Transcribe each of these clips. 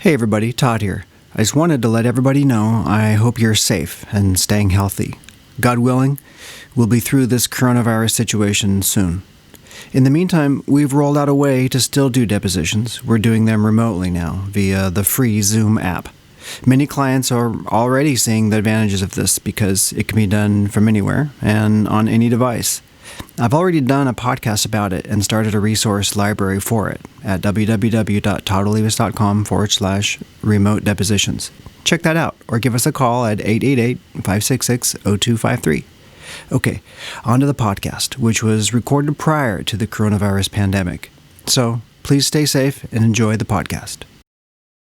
Hey everybody, Todd here. I just wanted to let everybody know I hope you're safe and staying healthy. God willing, we'll be through this coronavirus situation soon. In the meantime, we've rolled out a way to still do depositions. We're doing them remotely now via the free Zoom app. Many clients are already seeing the advantages of this because it can be done from anywhere and on any device. I've already done a podcast about it and started a resource library for it at www.toddolivas.com/remote depositions. Check that out or give us a call at 888-566-0253. Okay, on to the podcast, which was recorded prior to the coronavirus pandemic. So please stay safe and enjoy the podcast.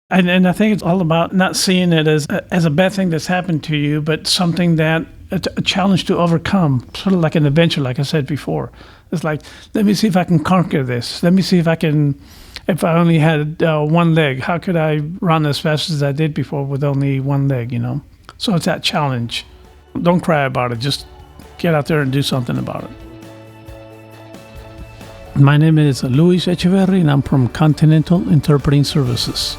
And I think it's all about not seeing it as a bad thing that's happened to you, but something that a challenge to overcome, sort of like an adventure, like I said before. It's like, let me see if I can conquer this. Let me see if I only had one leg, how could I run as fast as I did before with only one leg, you know? So it's that challenge. Don't cry about it. Just get out there and do something about it. My name is Luis Echeverry, and I'm from Continental Interpreting Services.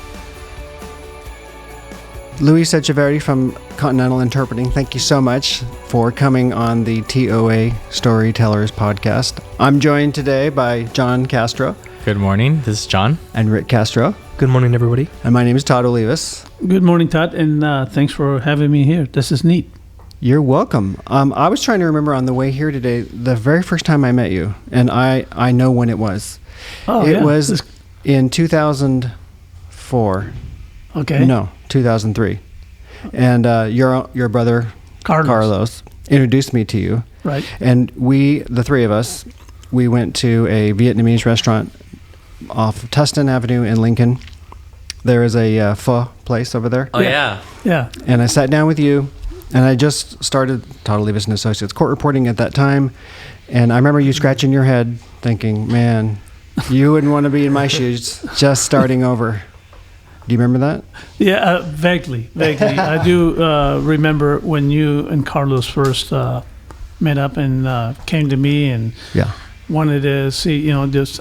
Luis Echeverry from Continental Interpreting, thank you so much for coming on the T.O.A. Storytellers podcast. I'm joined today by John Castro. Good morning, this is John. And Rick Castro. Good morning, everybody. And my name is Todd Olivas. Good morning, Todd, and thanks for having me here. This is neat. You're welcome. I was trying to remember on the way here today, the very first time I met you, and I know when it was. Oh, it was in 2004. Okay. No, 2003. And your brother, Carlos, introduced me to you. Right. And we, the three of us, we went to a Vietnamese restaurant off of Tustin Avenue in Lincoln. There is a pho place over there. Oh, yeah. Yeah. And I sat down with you, and I just started Todd Olivas and Associates court reporting at that time. And I remember you scratching your head thinking, man, you wouldn't want to be in my shoes just starting over. Do you remember that? Yeah, vaguely. I do remember when you and Carlos first met up and came to me and wanted to see, just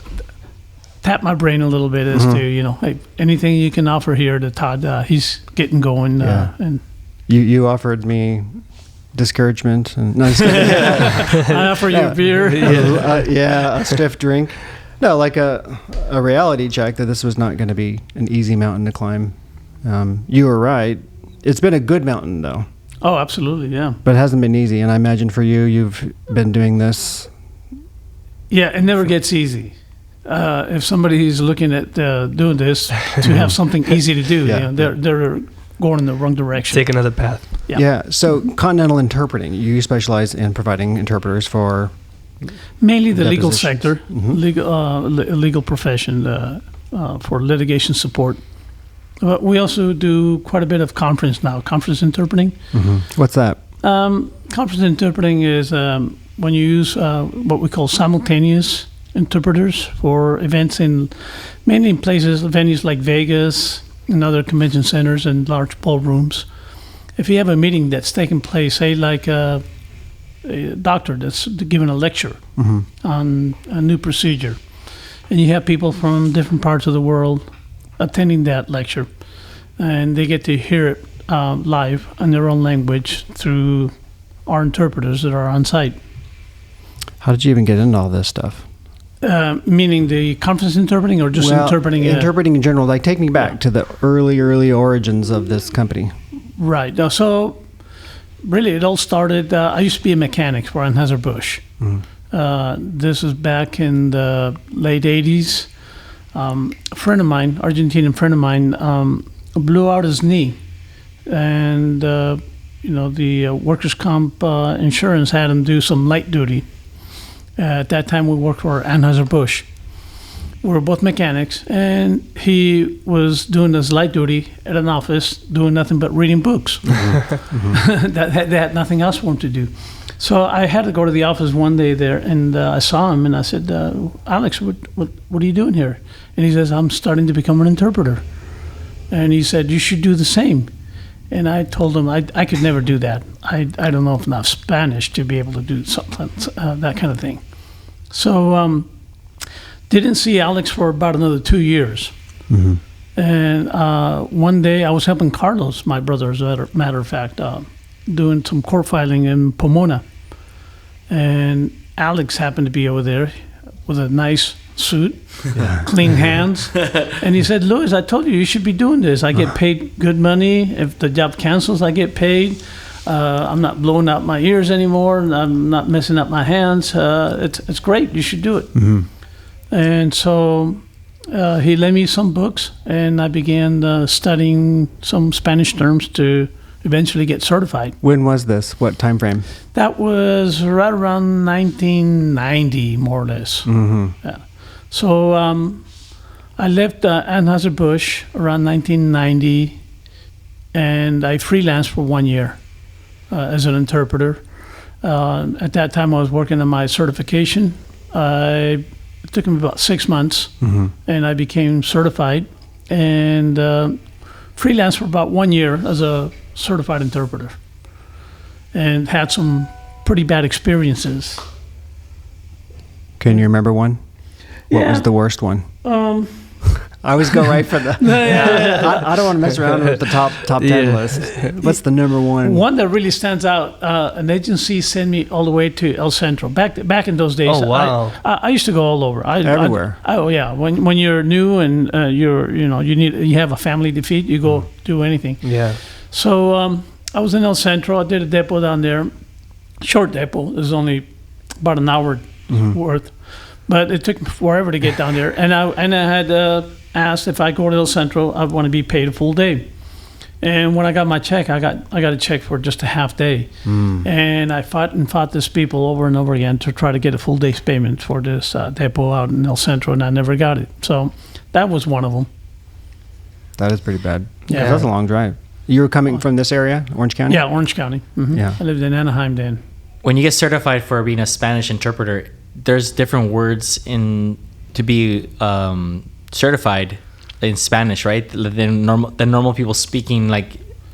tap my brain a little bit as to, hey, anything you can offer here to Todd, he's getting going. And you offered me discouragement. And, no, I offer you a beer. a stiff drink. No, like a reality check that this was not going to be an easy mountain to climb. You were right. It's been a good mountain, though. Oh, absolutely, yeah. But it hasn't been easy, and I imagine for you, you've been doing this. Yeah, it never gets easy. If somebody's looking at doing this to have something easy to do, they're going in the wrong direction. Take another path. Yeah, so Continental Interpreting, you specialize in providing interpreters for... Mainly the legal sector, Mm-hmm. legal profession for litigation support. But we also do quite a bit of conference interpreting. Mm-hmm. What's that? Conference interpreting is when you use what we call simultaneous interpreters for events mainly in venues like Vegas and other convention centers and large ballrooms. If you have a meeting that's taking place, say like a doctor that's giving a lecture on a new procedure, and you have people from different parts of the world attending that lecture, and they get to hear it live in their own language through our interpreters that are on site. How did you even get into all this stuff? Meaning the conference interpreting or just interpreting? Interpreting in general. Like, take me back to the early origins of this company. Right. So really, it all started, I used to be a mechanic for Anheuser-Busch. This was back in the late 80s. A friend of mine, Argentinian friend of mine, blew out his knee. And, the workers' comp insurance had him do some light duty. At that time, we worked for Anheuser-Busch. We were both mechanics, and he was doing his light duty at an office, doing nothing but reading books. They had nothing else for him to do. So I had to go to the office one day there, and I saw him, and I said, Alex, what are you doing here? And he says, I'm starting to become an interpreter. And he said, you should do the same. And I told him I could never do that. I don't know enough Spanish to be able to do something, that kind of thing. So didn't see Alex for about another 2 years. And one day I was helping Carlos, my brother, as a matter of fact, doing some court filing in Pomona. And Alex happened to be over there with a nice suit, clean hands. And he said, Luis, I told you should be doing this. I get paid good money. If the job cancels, I get paid. I'm not blowing out my ears anymore. I'm not messing up my hands. It's great. You should do it. Mm-hmm. And so he lent me some books, and I began studying some Spanish terms to eventually get certified. When was this? What time frame? That was right around 1990, more or less. Mm-hmm. Yeah. So I left Anheuser-Busch around 1990, and I freelanced for 1 year as an interpreter. At that time, I was working on my certification. It took me about 6 months, and I became certified, and freelanced for about 1 year as a certified interpreter, and had some pretty bad experiences. Can you remember one? What was the worst one? I always go right for the. I don't want to mess around with the top 10 list. What's the number one? One that really stands out. An agency sent me all the way to El Centro. Back in those days. Oh wow! I used to go all over. Everywhere. Oh yeah. When you're new and you have a family to feed, you go do anything. Yeah. So I was in El Centro. I did a depot down there. Short depot. It was only about an hour worth. But it took me forever to get down there, and I had asked if I go to El Centro, I'd want to be paid a full day. And when I got my check, I got a check for just a half day, and I fought these people over and over again to try to get a full day's payment for this depot out in El Centro, and I never got it. So that was one of them. That is pretty bad. Yeah, that's a long drive. You were coming from this area, Orange County? Yeah, Orange County. Mm-hmm. Yeah, I lived in Anaheim then. When you get certified for being a Spanish interpreter, there's different words to be certified in Spanish, right? Than normal people speaking.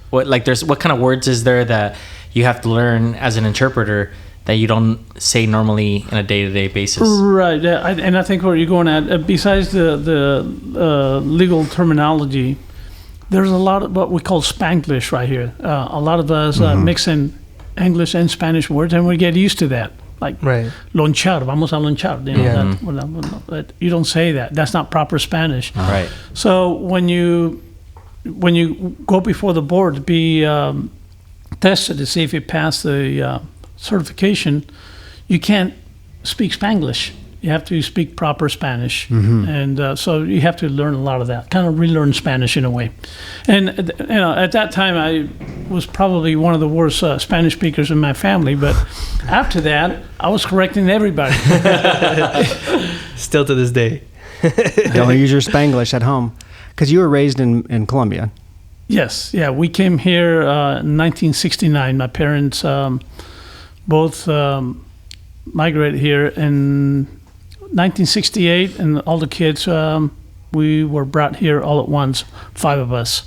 What kind of words is there that you have to learn as an interpreter that you don't say normally on a day-to-day basis? Right, and I think where you're going at, besides the legal terminology, there's a lot of what we call Spanglish right here. A lot of us mix in English and Spanish words, and we get used to that. Like lonchar, vamos a lonchar. You don't say that. That's not proper Spanish. Right. So when you go before the board to be tested to see if you pass the certification, you can't speak Spanglish. You have to speak proper Spanish, and so you have to learn a lot of that. Kind of relearn Spanish in a way. And at that time, I was probably one of the worst Spanish speakers in my family. But after that, I was correcting everybody. Still to this day. Don't use your Spanglish at home, because you were raised in Colombia. Yes, yeah. We came here in 1969. My parents both migrated here in 1968, and all the kids, we were brought here all at once, 5 of us,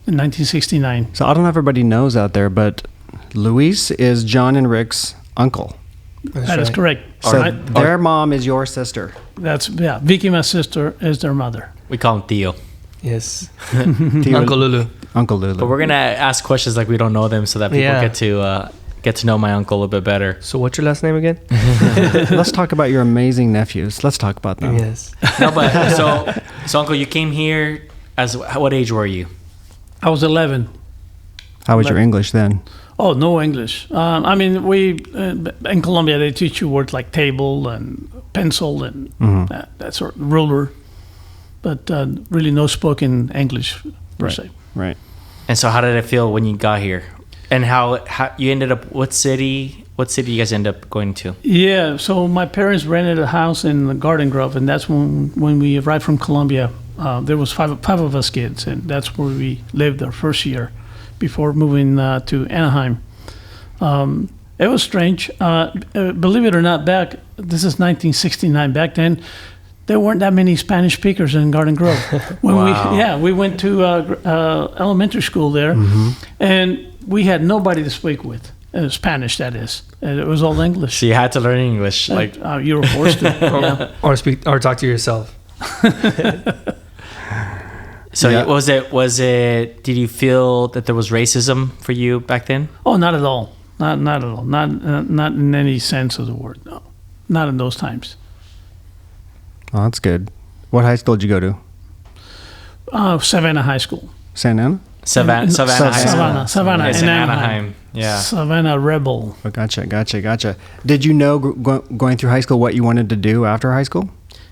in 1969. So I don't know if everybody knows out there, but Luis is John and Rick's uncle. That is correct. So their mom is your sister. Vicky, my sister, is their mother. We call him Tio. Yes. Uncle Lulu. Uncle Lulu. But we're going to ask questions like we don't know them so that people get to know my uncle a little bit better. So what's your last name again? Let's talk about your amazing nephews. Let's talk about them. Yes. No, but so Uncle, you came here what age were you? I was 11. How was your English then? Oh, no English. I mean, in Colombia, they teach you words like table and pencil and that sort of ruler, but really no spoken English per se. Right. And so how did it feel when you got here? And how you ended up, what city you guys end up going to? Yeah, so my parents rented a house in the Garden Grove, and that's when we arrived from Colombia. There was five of us kids, and that's where we lived our first year before moving to Anaheim. It was strange. Believe it or not, this is 1969. Back then, there weren't that many Spanish speakers in Garden Grove. We went to elementary school there, and we had nobody to speak with. Spanish, that is. And it was all English. So you had to learn English, you were forced to, or talk to yourself. So Yeah. was it? Did you feel that there was racism for you back then? Oh, not at all. Not at all. Not in any sense of the word. No, not in those times. Oh, that's good. What high school did you go to? Savannah High School. Santa Ana? Savannah High School. Savannah, It's in in Anaheim. Anaheim. Yeah. Savannah Rebel. Oh, gotcha. Did you know going through high school what you wanted to do after high school?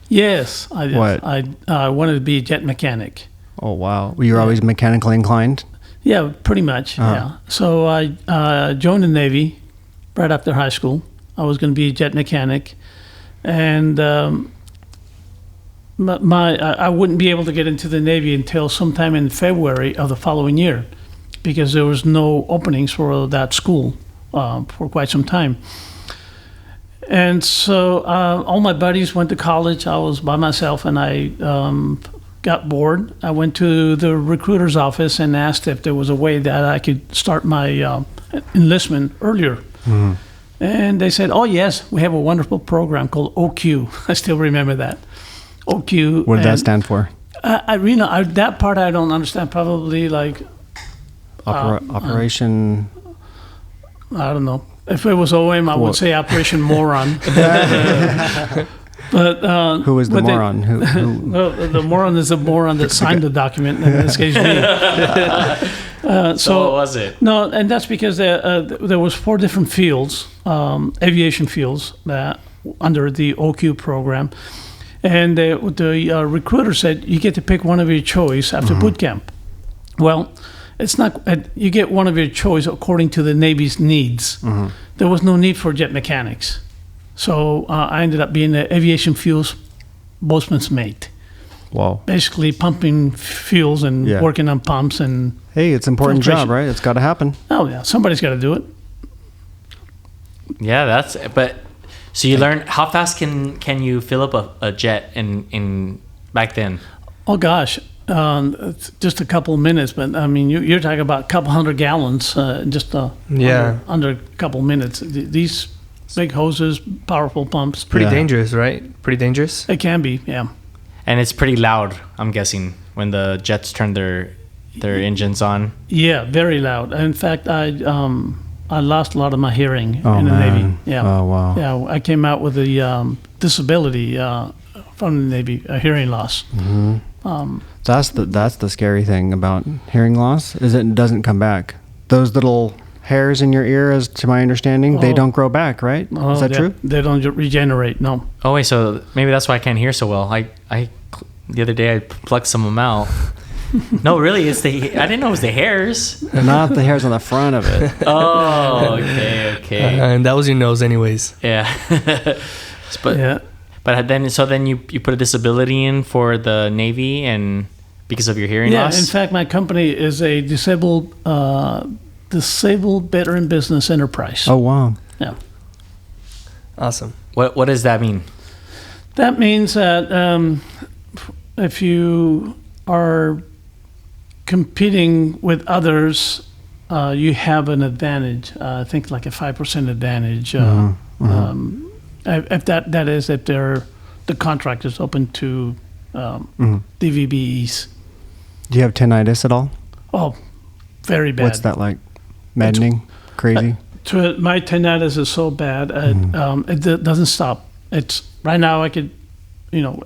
Yes, I did. What? I wanted to be a jet mechanic. Oh, wow. You were always mechanically inclined? Yeah, pretty much. Uh-huh. Yeah. So I joined the Navy right after high school. I was going to be a jet mechanic, and I wouldn't be able to get into the Navy until sometime in February of the following year, because there was no openings for that school for quite some time. And so all my buddies went to college. I was by myself, and I got bored. I went to the recruiter's office and asked if there was a way that I could start my enlistment earlier. Mm-hmm. And they said, "Oh yes, we have a wonderful program called OQ." I still remember that. OQ. What did that stand for? That part I don't understand. Probably like Operation... I don't know. If it was OM, I would say Operation Moron. But Who was the but they- moron? Who? Well, the moron is the moron that signed the document. In this case, me. So what was it? No, and that's because there was 4 different fields, aviation fields, that under the OQ program, and the recruiter said you get to pick one of your choice after boot camp. Well, it's not. You get one of your choice according to the Navy's needs. There was no need for jet mechanics, so I ended up being the aviation fuels boatsman's mate. Wow. Basically pumping fuels and Yeah. working on pumps and Hey, it's an important Filtration. job, right? It's got to happen. oh yeah, somebody's got to do it. Yeah, but so you learn how fast can you fill up a jet in back then? Oh gosh, it's just a couple of minutes, but I mean you're talking about a couple hundred gallons, just under a couple of minutes. These big hoses, powerful pumps. Pretty Yeah. dangerous, right? Pretty dangerous. It can be, yeah. And it's pretty loud, I'm guessing, when the jets turn their engines on. Yeah, very loud. In fact, I lost a lot of my hearing in the man. Navy. Yeah. Oh, wow. Yeah, I came out with a disability from the Navy, a hearing loss. That's the scary thing about hearing loss, is it doesn't come back. Those little hairs in your ear, as to my understanding, they Oh. don't grow back, right? Is that true? They don't regenerate. No. Oh wait, so maybe that's why I can't hear so well. I the other day I plucked some of them out. No, really, I didn't know it was the hairs. Not the hairs on the front of it. Oh, okay. And that was your nose, anyways. Yeah. But Yeah. but then you put a disability in for the Navy and because of your hearing Yeah. loss. In fact, my company is a disabled veteran business enterprise. Oh, wow. Yeah. Awesome. What does that mean? That means that if you are competing with others, you have an advantage. I think like a 5% advantage. If that is if the contract is open to DVBEs. Do you have tinnitus at all? Oh, very bad. What's that like? Maddening? Crazy? My tinnitus is so bad, it doesn't stop. It's right now. I could,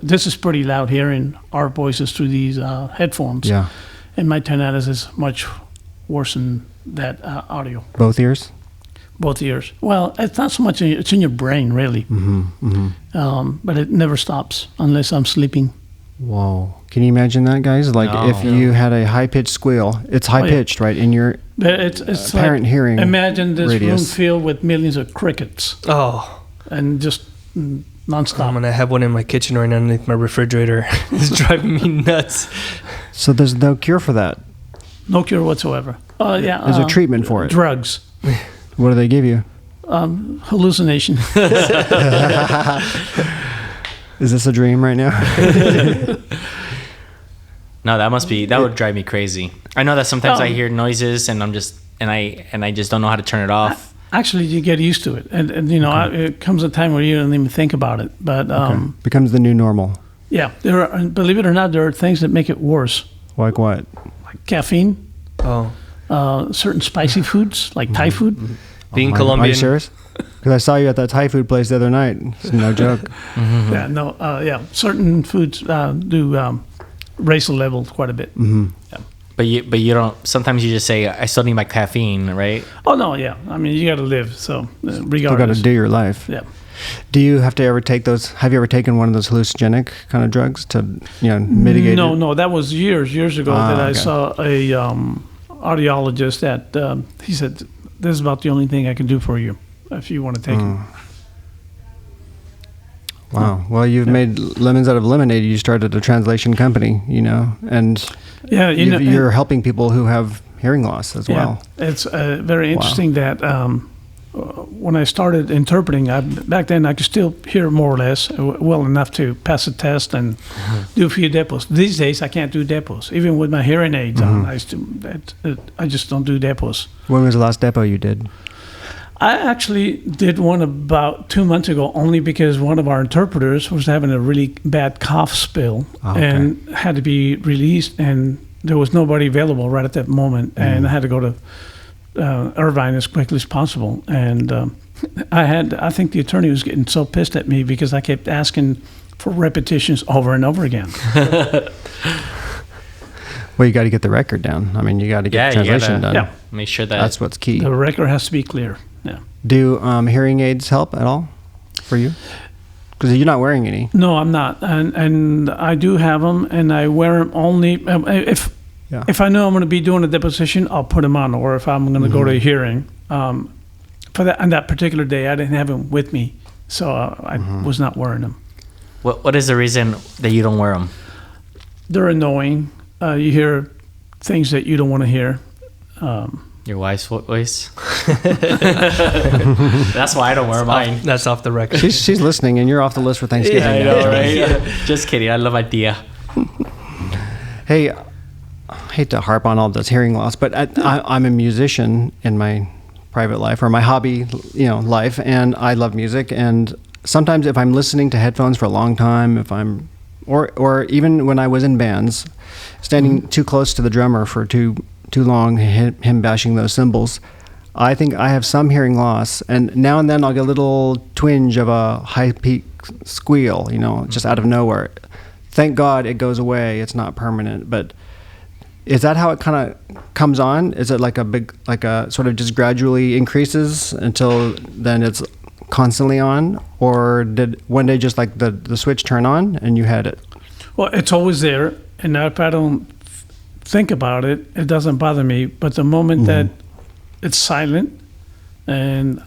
this is pretty loud hearing our voices through these headphones. Yeah. And my tinnitus is much worse than that audio. Both ears? Both ears. Well, it's not so much. It's in your brain, really. But it never stops unless I'm sleeping. Whoa. Can you imagine that, guys? Like No. if you had a high-pitched squeal, it's high-pitched, right? In your But it's apparent like, hearing imagine this room radius. filled with millions of crickets Oh, and just nonstop. I'm gonna have one in my kitchen right underneath my refrigerator. It's driving me nuts. So there's no cure for that. No cure whatsoever. Yeah. There's a treatment for it. Drugs. What do they give you? Hallucination. Is this a dream right now? No, that would drive me crazy. I know that sometimes I Oh. hear noises and I just don't know how to turn it off. Actually, you get used to it, and it comes a time where you don't even think about it. But Becomes the new normal. yeah, believe it or not, there are things that make it worse. Like what? like caffeine, Oh, certain spicy foods like Thai food. being Are Colombian. you serious? Because I saw you at that Thai food place the other night. It's no joke. Yeah, no, certain foods do raise the level quite a bit. But you don't. Sometimes you just say, "I still need my caffeine," right? Oh no, yeah. I mean, you got to live. So Still got to regardless, do your life. yeah. Do you have to ever take those? Have you ever taken one of those hallucinogenic kind of drugs to mitigate? it? No, that was years ago that I okay. saw a audiologist that he said, "This is about the only thing I can do for you if you want to take it." Wow. Well, you've made lemons out of lemonade. You started a translation company, and Yeah, you're helping people who have hearing loss as well. It's very interesting that when I started interpreting, back then I could still hear more or less well enough to pass a test and do a few depots. These days I can't do depots, even with my hearing aids on. I just don't do depots. When was the last depot you did? I actually did one about 2 months ago, only because one of our interpreters was having a really bad cough spill and had to be released, and there was nobody available right at that moment, and I had to go to Irvine as quickly as possible. And I think the attorney was getting so pissed at me because I kept asking for repetitions over and over again. Well, you got to get the record down. I mean, you got to get the translation done. Yeah. Make sure that That's what's key. The record has to be clear. Yeah. Do hearing aids help at all for you? Because you're not wearing any. No, I'm not, and I do have them, and I wear them only if I know I'm going to be doing a deposition, I'll put them on, or if I'm going to go to a hearing. For that on that particular day, I didn't have them with me, so I was not wearing them. What is the reason that you don't wear them? They're annoying. You hear things that you don't want to hear. Your wife's voice. That's why I don't wear mine. That's off the record. She's listening, and you're off the list for Thanksgiving. Yeah, I know, right? Just kidding. I love idea. Hey, I hate to harp on all this hearing loss, but I'm a musician in my private life or my hobby, life, and I love music. And sometimes if I'm listening to headphones for a long time, or even when I was in bands, standing too close to the drummer for too long, him bashing those cymbals, I think I have some hearing loss, and now and then I'll get a little twinge of a high peak squeal, just out of nowhere. Thank God it goes away. It's not permanent, but is that how it kind of comes on? Is it like a sort of just gradually increases until then it's constantly on, or did one day just like the switch turn on and you had it? Well, it's always there, and if I don't think about it, it doesn't bother me. But the moment that it's silent, and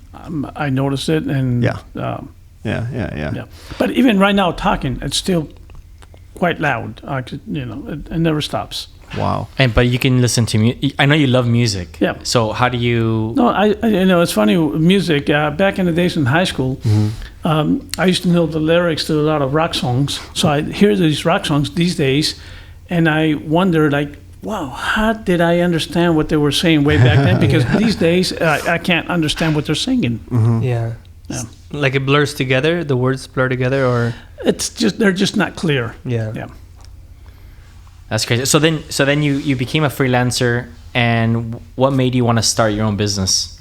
I notice it, and Yeah. But even right now, talking, it's still quite loud. It never stops. Wow. But you can listen to music. I know you love music. Yeah. So how do you? No, it's funny. Music. Back in the days in high school, I used to know the lyrics to a lot of rock songs. So I hear these rock songs these days, and I wonder, wow, how did I understand what they were saying way back then? Because these days, I can't understand what they're singing. Yeah. Like it blurs together. The words blur together, or they're just not clear. Yeah. That's crazy. So then you became a freelancer, and what made you want to start your own business?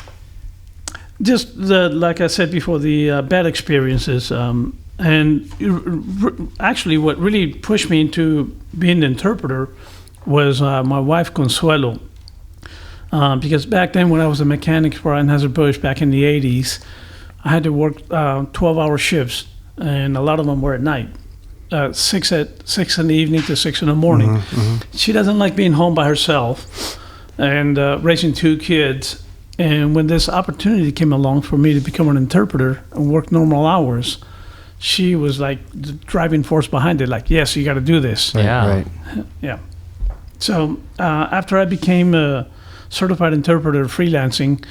Just like I said before, the bad experiences, and actually, what really pushed me into being an interpreter was my wife Consuelo, because back then when I was a mechanic for Anheuser-Busch back in the 80s, I had to work 12-hour shifts, and a lot of them were at night. 6 in the evening to 6 in the morning. She doesn't like being home by herself and raising 2 kids. And when this opportunity came along for me to become an interpreter and work normal hours, she was like the driving force behind it. Like, yes, you got to do this. Right. Yeah. So after I became a certified interpreter freelancing,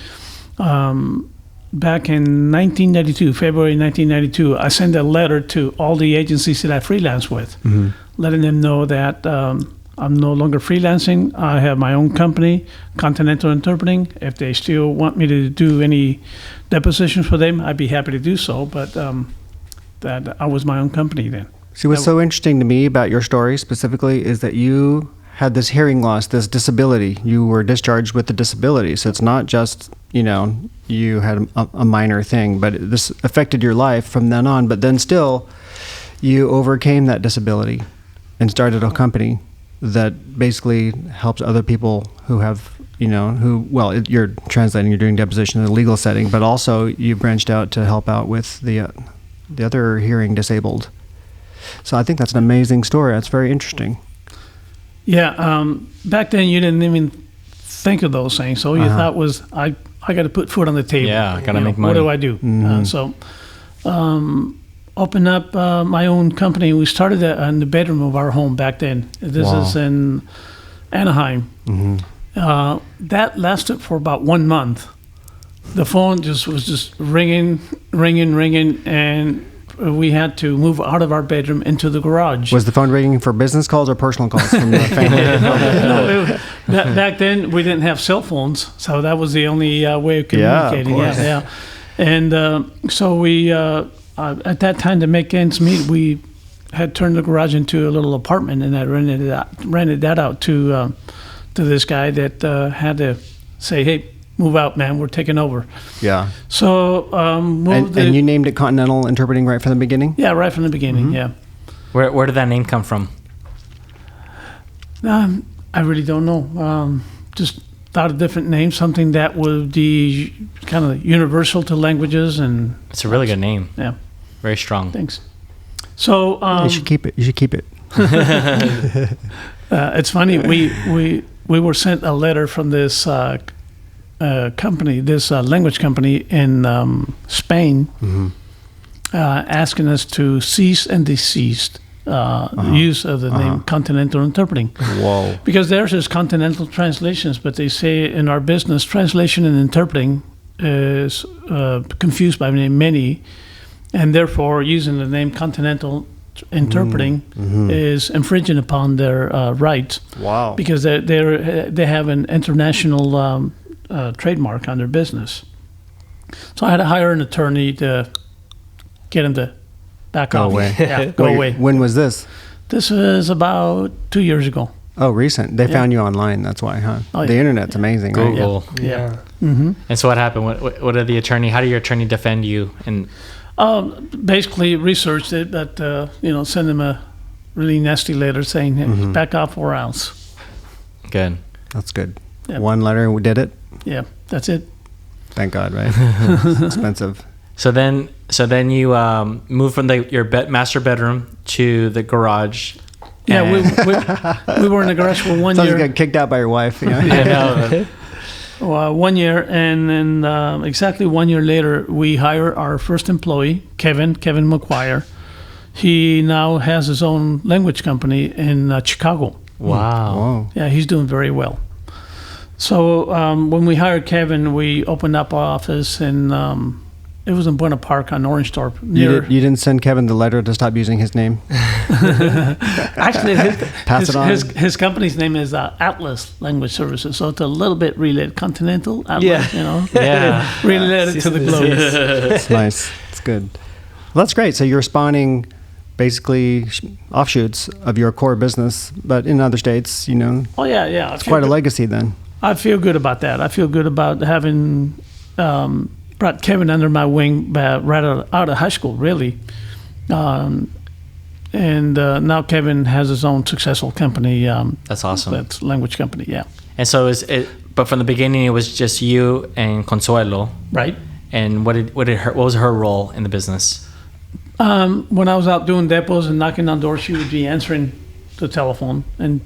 back in 1992, February 1992, I sent a letter to all the agencies that I freelance with, letting them know that I'm no longer freelancing. I have my own company, Continental Interpreting. If they still want me to do any depositions for them, I'd be happy to do so. But that I was my own company then. See, what's so interesting to me about your story specifically is that you had this hearing loss, this disability. You were discharged with a disability. So it's not just, you had a minor thing, but this affected your life from then on. But then still, you overcame that disability and started a company that basically helps other people who have, you're translating, you're doing deposition in a legal setting, but also you branched out to help out with the other hearing disabled. So I think that's an amazing story. That's very interesting. Yeah, back then you didn't even think of those things. All you thought was, I got to put food on the table. Yeah, I got to make money. What do I do? So opened up my own company. We started in the bedroom of our home back then. This is in Anaheim. That lasted for about 1 month. The phone was just ringing, and we had to move out of our bedroom into the garage. Was the phone ringing for business calls or personal calls from the family? Back then, we didn't have cell phones, so that was the only way of communicating. Yeah. And so we, at that time, to make ends meet, we had turned the garage into a little apartment, and I rented that out to this guy that had to say, "Hey, move out, man. We're taking over." Yeah. So and you named it Continental Interpreting right from the beginning? Yeah, right from the beginning. Yeah. Where did that name come from? I really don't know. Just thought of different names, something that would be kind of universal to languages, and it's a really good name. Yeah. Very strong. Thanks. So you should keep it. It's funny. We were sent a letter from this company, this language company in Spain, asking us to cease and desist use of the name Continental Interpreting. Whoa! Because theirs is Continental Translations, but they say in our business, translation and interpreting is confused by many, and therefore using the name Continental Interpreting is infringing upon their rights. Wow! Because they have an international trademark on their business. So I had to hire an attorney to get him to back off. Away. Yeah, go away. When was this? This was about 2 years ago. Oh, recent. They found you online. That's why, huh? Oh, yeah. The internet's amazing, right? Google. Yeah. And so what happened? What did the attorney? How did your attorney defend you? And basically researched it, but send him a really nasty letter saying, "Hey, back off or else." Good. That's good. Yeah. One letter did it. Yeah, that's it. Thank God, right? It's expensive. So then you moved from your master bedroom to the garage. Yeah, we were in the garage for 1 Sounds year. like you got kicked out by your wife. You know? I know. 1 year, and then exactly 1 year later, we hire our first employee, Kevin McGuire. He now has his own language company in Chicago. Wow. Whoa. Yeah, he's doing very well. So when we hired Kevin, we opened up our office in it was in Buena Park on Orangethorpe. You didn't send Kevin the letter to stop using his name? Actually, Pass it on. his company's name is Atlas Language Services, so it's a little bit related. Continental Atlas, Yeah. related to the globe. It's nice. It's good. Well, that's great. So you're spawning basically offshoots of your core business, but in other states, Oh yeah. it's quite a legacy then. I feel good about that. I feel good about having brought Kevin under my wing right out of high school, really. And now Kevin has his own successful company. That's awesome. That's language company, yeah. And so but from the beginning it was just you and Consuelo, Right. And what was her role in the business? When I was out doing depots and knocking on doors, she would be answering the telephone and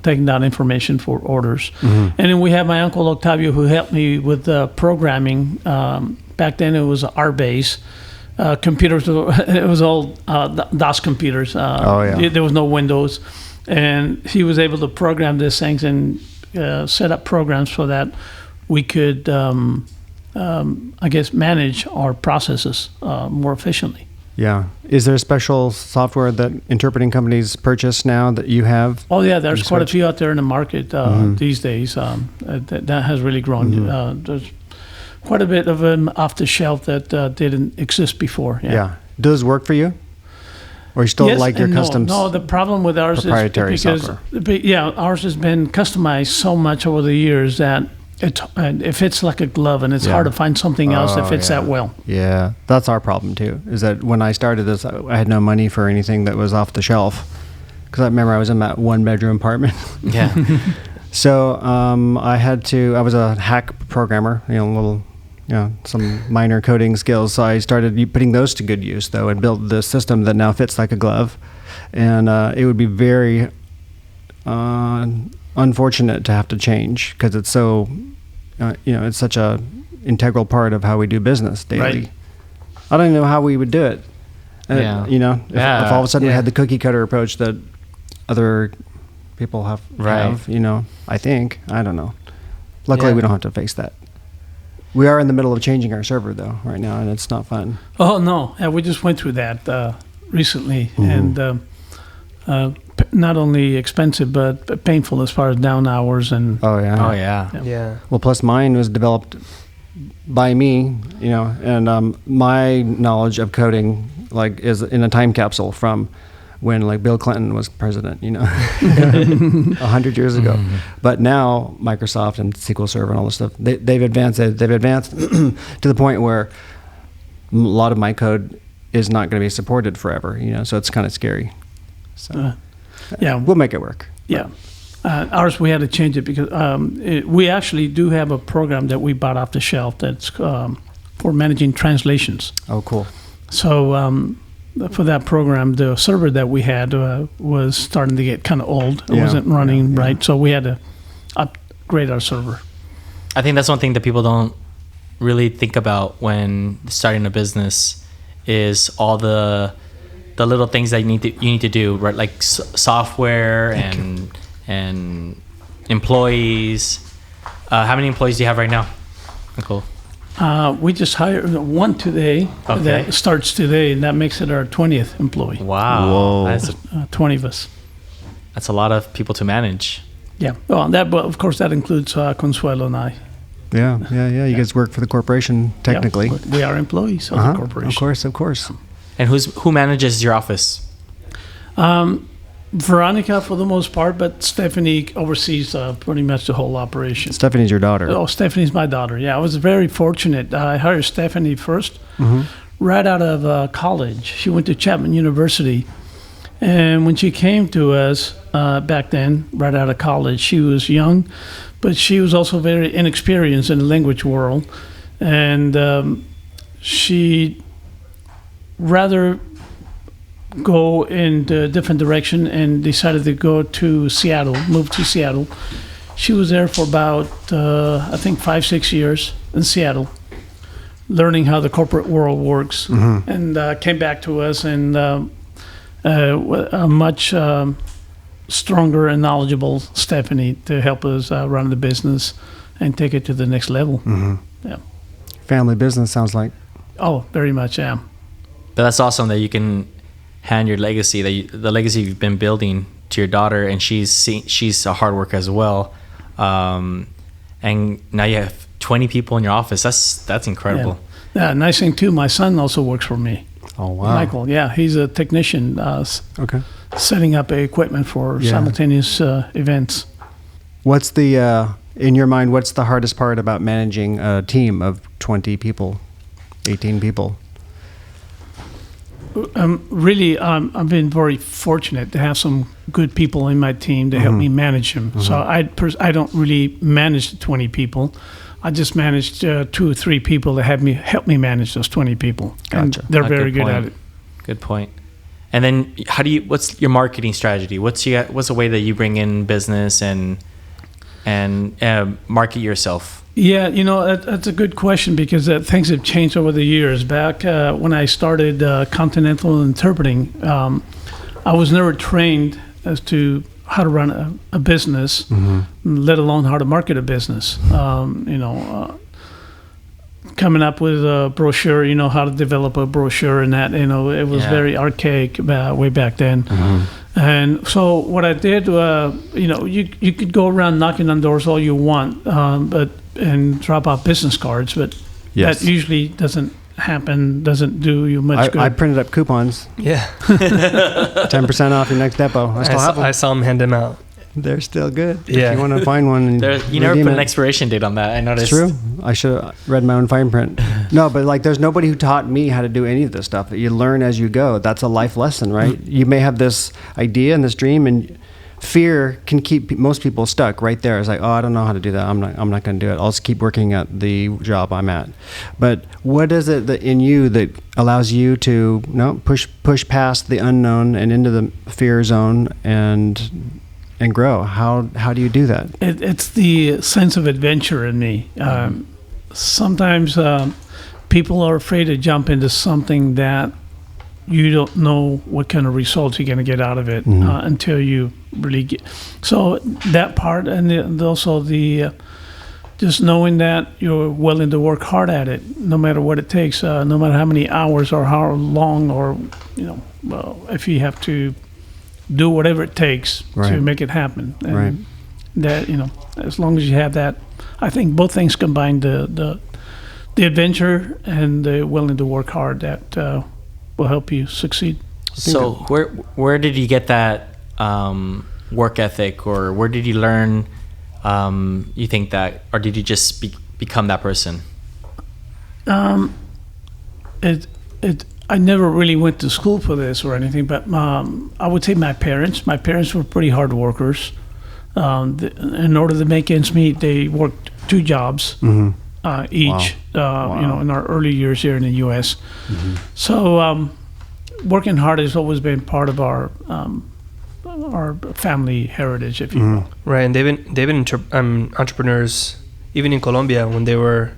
taking down information for orders. And then we have my uncle Octavio, who helped me with programming. Back then it was R-base. Computers, it was all DOS computers. There was no Windows. And he was able to program these things and set up programs so that we could, manage our processes more efficiently. Yeah. Is there a special software that interpreting companies purchase now that you have? Oh, yeah. There's quite a few out there in the market these days. That has really grown. There's quite a bit of them off the shelf that didn't exist before. Yeah. Does it work for you? Or you still Yes like your and no. customs? No, the problem with ours proprietary is because software. ours has been customized so much over the years that it fits like a glove, and it's Yeah. hard to find something else that Oh, fits yeah. that well. Yeah, that's our problem too. Is that when I started this, I had no money for anything that was off the shelf. Because I remember I was in that 1-bedroom apartment. Yeah. So I was a hack programmer, some minor coding skills. So I started putting those to good use, though, and built the system that now fits like a glove. And it would be very unfortunate to have to change because it's so, it's such a integral part of how we do business daily. Right. I don't even know how we would do it. Yeah. If all of a sudden we Yeah. had the cookie cutter approach that other people have, I think. I don't know. Luckily, Yeah. we don't have to face that. We are in the middle of changing our server, though, right now, and it's not fun. Oh no, we just went through that recently, Mm-hmm. and not only expensive but painful as far as down hours and. Oh, yeah. Oh yeah. Yeah. Well, plus mine was developed by me, and my knowledge of coding, is in a time capsule from when, Bill Clinton was president, 100 years ago. Mm-hmm. But now Microsoft and SQL Server and all this stuff, they've advanced to the point where a lot of my code is not going to be supported forever, so it's kind of scary. So Yeah, we'll make it work. yeah. Ours, we had to change it because we actually do have a program that we bought off the shelf that's for managing translations. Oh, cool. So for that program, the server that we had was starting to get kind of old. It Yeah, wasn't running yeah. right, so we had to upgrade our server. I think that's one thing that people don't really think about when starting a business is all the little things that you need to do, right? Like software and employees. How many employees do you have right now, Nicole? We just hired one today Okay. that starts today, and that makes it our 20th employee. Wow. Whoa. 20 of us. That's a lot of people to manage. Yeah. Well, but of course, that includes Consuelo and I. Yeah. You guys work for the corporation, technically. Yeah, we are employees of the corporation. Of course. And who manages your office? Veronica, for the most part, but Stephanie oversees pretty much the whole operation. Stephanie's your daughter. Oh, Stephanie's my daughter. Yeah, I was very fortunate. I hired Stephanie first, Mm-hmm. right out of college. She went to Chapman University. And when she came to us back then, right out of college, she was young, but she was also very inexperienced in the language world. And she rather go in a different direction and decided to go to Seattle, move to Seattle. She was there for about, I think, 5-6 years in Seattle, learning how the corporate world works, and came back to us and a much stronger and knowledgeable Stephanie to help us run the business and take it to the next level. Yeah. Family business sounds like. Oh, very much, yeah. But that's awesome that you can hand your legacy, the legacy you've been building, to your daughter, and she's a hard worker as well. And now you have 20 people in your office. That's incredible. Yeah, nice thing too, my son also works for me. Oh, wow. Michael, yeah, he's a technician Okay. setting up equipment for Yeah. simultaneous events. What's in your mind, what's the hardest part about managing a team of 20 people, 18 people? Really, I've been very fortunate to have some good people in my team to help me manage them. So I don't really manage the 20 people. I just managed 2 or 3 people that help me manage those 20 people. And Gotcha. they're Ah, very good point. at it. Good point. And then what's your marketing strategy? What's the way that you bring in business and market yourself? Yeah, that's a good question because things have changed over the years. Back when I started Continental Interpreting, I was never trained as to how to run a business, let alone how to market a business. Coming up with a brochure, how to develop a brochure and that, it was very archaic way back then. And so what I did, you could go around knocking on doors all you want, and drop off business cards, but Yes. that usually doesn't happen doesn't do you much good. I printed up coupons, Yeah. 10% off your next depot. I still have them. I saw him hand them out. They're still good. Yeah. If you want to find one, and You never redeem put an it. expiration date on that. I noticed. It's true. I should have read my own fine print. No, but like, there's nobody who taught me how to do any of this stuff. You learn as you go. That's a life lesson, right? You may have this idea and this dream, and fear can keep most people stuck right there. It's like, oh, I don't know how to do that. I'm not going to do it. I'll just keep working at the job I'm at. But what is it that in you that allows you to push past the unknown and into the fear zone and grow? How do you do that? It's the sense of adventure in me. Sometimes people are afraid to jump into something that you don't know what kind of results you're going to get out of it until you really get. So that part, and also the just knowing that you're willing to work hard at it, no matter what it takes, no matter how many hours or how long, or if you have to do whatever it takes to make it happen. And that, as long as you have that, I think both things combined, the adventure and the willing to work hard, that will help you succeed. So where did you get that work ethic, or where did you learn, you think that, or did you just become that person? I never really went to school for this or anything, but I would say my parents were pretty hard workers. In order to make ends meet, they worked 2 jobs each, in our early years here in the U.S. So working hard has always been part of our family heritage, if you will. Right, and they've been entrepreneurs even in Colombia when they were,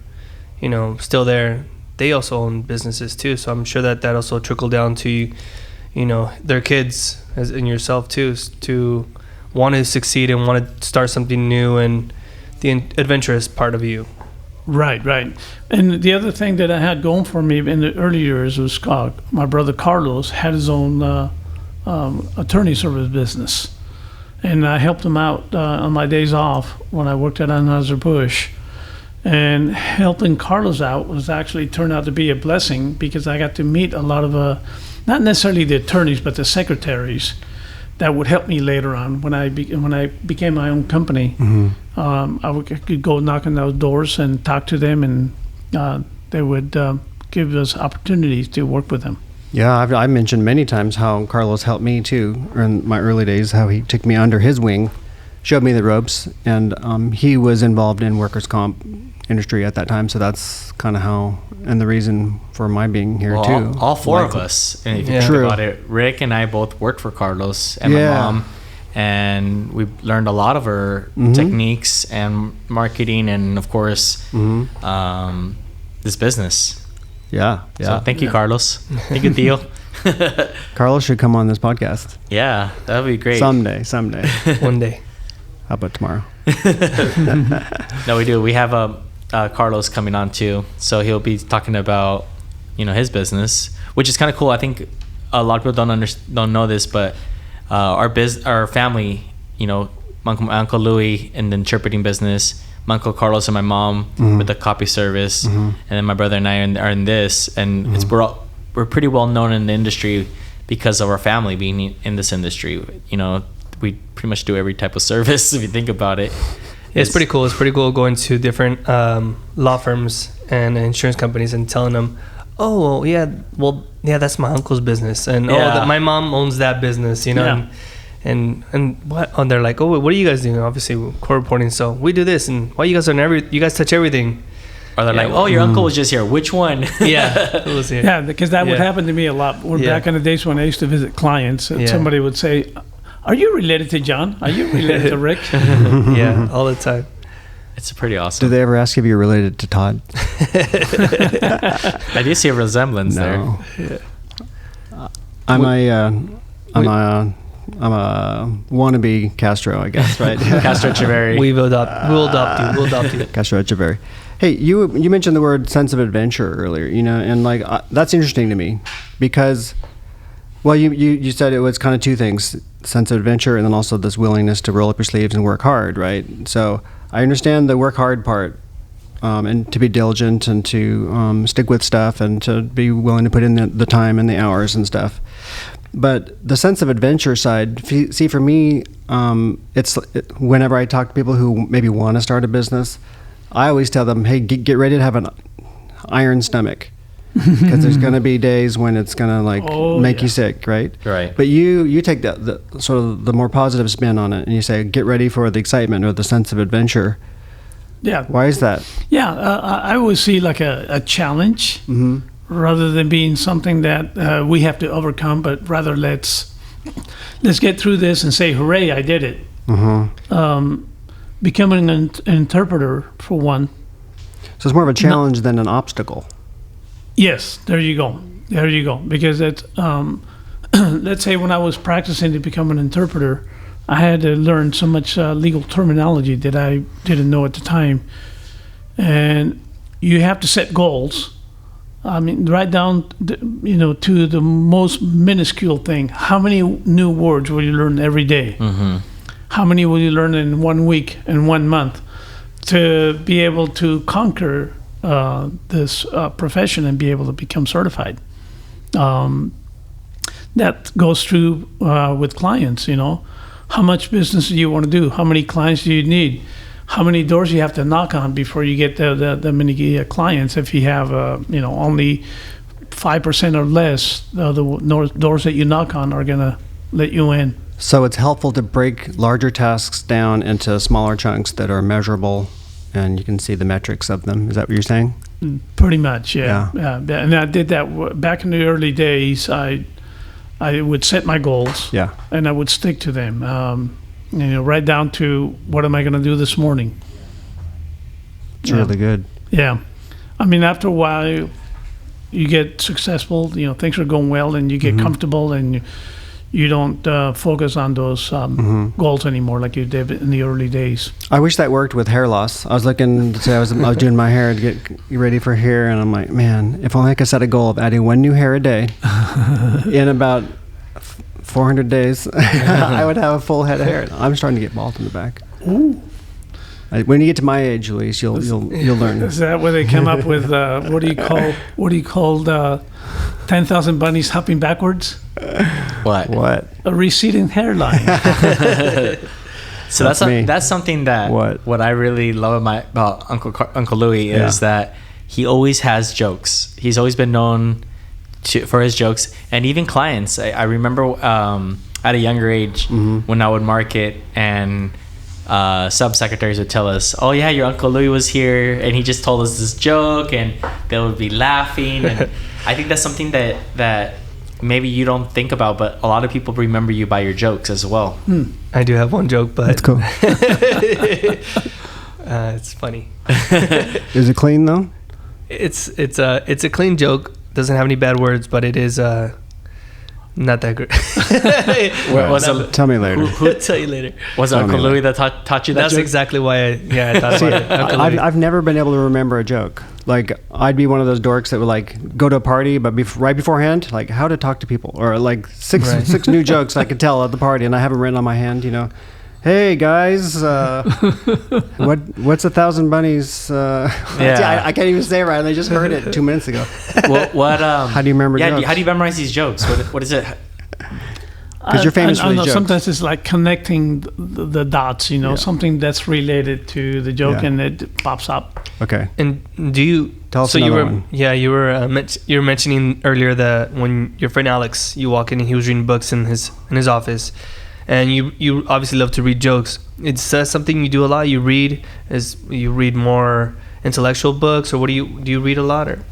still there. They also own businesses too, so I'm sure that also trickled down to, their kids and yourself too, to want to succeed and want to start something new, and the adventurous part of you. Right. And the other thing that I had going for me in the early years was my brother Carlos had his own attorney service business, and I helped him out on my days off when I worked at Anheuser-Busch. And helping Carlos out was actually turned out to be a blessing, because I got to meet a lot of, not necessarily the attorneys, but the secretaries that would help me later on when I became my own company. I could go knock on those doors and talk to them, and they would give us opportunities to work with them. Yeah, I've mentioned many times how Carlos helped me too in my early days, how he took me under his wing, showed me the ropes, and he was involved in workers' comp industry at that time, so that's kind of how, and the reason for my being here too. All 4 of us, and if you think about it, Rick and I both worked for Carlos and my mom, and we learned a lot of her techniques and marketing, and of course, this business. Yeah. So thank you, Carlos. Thank you, Theo. Carlos should come on this podcast. Yeah, that would be great. Someday. One day. How about tomorrow? No, we do. We have Carlos coming on too, so he'll be talking about his business, which is kind of cool. I think a lot of people don't know this, but our family, my Uncle Louis in the interpreting business, my Uncle Carlos and my mom with the copy service, and then my brother and I are in this, and we're pretty well known in the industry because of our family being in this industry. We pretty much do every type of service if you think about it. Yeah, it's pretty cool. It's pretty cool going to different law firms and insurance companies and telling them, that's my uncle's business, and my mom owns that business, and what? And they're like, what are you guys doing? Obviously, court reporting. So we do this, and why you guys you guys touch everything? Or they're like, your uncle was just here. Which one? Yeah, because that would happen to me a lot. Back in the days when I used to visit clients, and somebody would say, "Are you related to John? Are you related to Rick?" Yeah, all the time. It's pretty awesome. Do they ever ask if you're related to Todd? I do see a resemblance there. Yeah. I'm a wannabe Castro, I guess, right? Castro Echeverry. We'll adopt you. Castro Echeverry. Hey, you mentioned the word sense of adventure earlier, and that's interesting to me because, well, you said it was kind of 2 things: sense of adventure, and then also this willingness to roll up your sleeves and work hard, right? So I understand the work hard part and to be diligent and to stick with stuff and to be willing to put in the time and the hours and stuff. But the sense of adventure side, see, for me, whenever I talk to people who maybe want to start a business, I always tell them, hey, get ready to have an iron stomach. Because there's going to be days when it's going to make you sick, right? Right. But you take the sort of the more positive spin on it, and you say, get ready for the excitement or the sense of adventure. Yeah. Why is that? Yeah, I always see like a challenge rather than being something that we have to overcome, but rather let's get through this and say, hooray, I did it. Becoming an interpreter, for one. So it's more of a challenge than an obstacle. Yes, there you go. Because it's, let's say when I was practicing to become an interpreter, I had to learn so much legal terminology that I didn't know at the time. And you have to set goals. I mean, right down, to the most minuscule thing. How many new words will you learn every day? How many will you learn in 1 week, in 1 month? To be able to conquer this profession and be able to become certified. That goes through with clients, How much business do you want to do? How many clients do you need? How many doors you have to knock on before you get the many clients? If you have, only 5% or less, the doors that you knock on are going to let you in. So it's helpful to break larger tasks down into smaller chunks that are measurable, and you can see the metrics of them. Is that what you're saying? Pretty much, yeah. And I did that back in the early days. I would set my goals, and I would stick to them. Right down to what am I going to do this morning? It's really good. Yeah, I mean, after a while, you get successful. Things are going well, and you get comfortable, and you don't focus on those goals anymore like you did in the early days. I wish that worked with hair loss. I was looking to say I was doing my hair to get ready for hair, and I'm like, man, if only I could set a goal of adding 1 new hair a day in about 400 days, I would have a full head of hair. I'm starting to get bald in the back. Ooh. When you get to my age, Luis, you'll learn. Is that where they come up with what do you call 10,000 bunnies hopping backwards? What? A receding hairline. So that's something that what I really love about Uncle Louis is that he always has jokes. He's always been known for his jokes, and even clients. I remember at a younger age when I would market and subsecretaries would tell us, oh yeah, your Uncle Louis was here and he just told us this joke, and they would be laughing. And I think that's something that maybe you don't think about, but a lot of people remember you by your jokes as well. I do have one joke, but that's cool. It's funny. Is it clean though? It's a clean joke. Doesn't have any bad words, but it is not that great. Tell me later. Who'll tell you later. Was it Uncle Louis that taught you that That's joke? exactly why I thought about it. I've never been able to remember a joke. Like, I'd be one of those dorks that would like go to a party, but right beforehand, like how to talk to people, or like six new jokes I could tell at the party, and I have them written on my hand. Hey guys, what's 1,000 bunnies? I can't even say it right. I just heard it 2 minutes ago. How do you remember jokes? How do you memorize these jokes? What is it? Because you're famous for these jokes. Sometimes it's like connecting the dots, something that's related to the joke, and it pops up. Okay. And do you tell us another one? Yeah, you were mentioning earlier that when your friend Alex, you walk in and he was reading books in his office. And you obviously love to read jokes. It's something you do a lot. You read more intellectual books, or do you read a lot? Or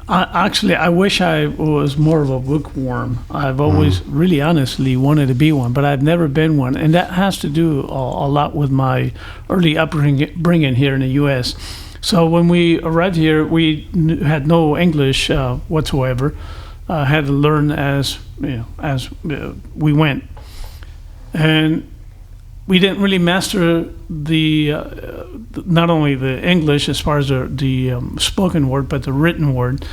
actually, I wish I was more of a bookworm. I've always really honestly wanted to be one, but I've never been one, and that has to do a lot with my early upbringing here in the U.S. So when we arrived here, we had no English whatsoever. Had to learn as we went. And we didn't really master not only the English as far as the spoken word, but the written word.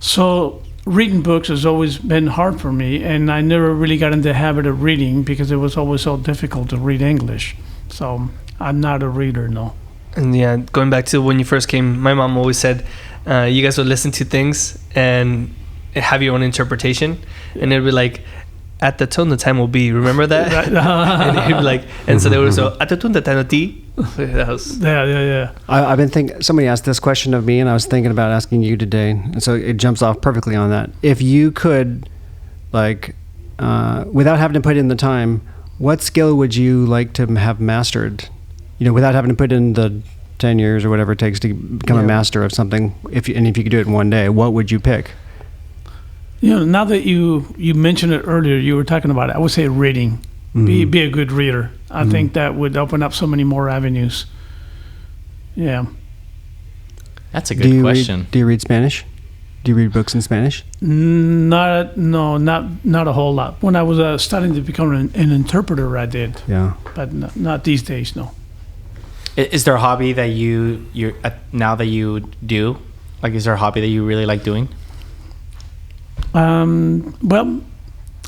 So reading books has always been hard for me, and I never really got into the habit of reading because it was always so difficult to read English. So I'm not a reader, no. And yeah, going back to when you first came, my mom always said, you guys would listen to things and have your own interpretation, and it'd be like, at the tone the time will be. Remember that? And he'd be like, and so they were so at the tone the time will be. Yeah. I've been thinking. Somebody asked this question of me, and I was thinking about asking you today, and so it jumps off perfectly on that. If you could, like, without having to put in the time, what skill would you like to have mastered? Without having to put in the 10 years or whatever it takes to become a master of something. If you could do it in one day, what would you pick? Now that you mentioned it earlier, you were talking about it. I would say reading. Mm-hmm. Be a good reader. I think that would open up so many more avenues. Yeah. That's a good question. Do you read Spanish? Do you read books in Spanish? Not a whole lot. When I was starting to become an interpreter, I did. Yeah. But not these days, no. Is there a hobby that you're now that you do? Like, is there a hobby that you really like doing? Well,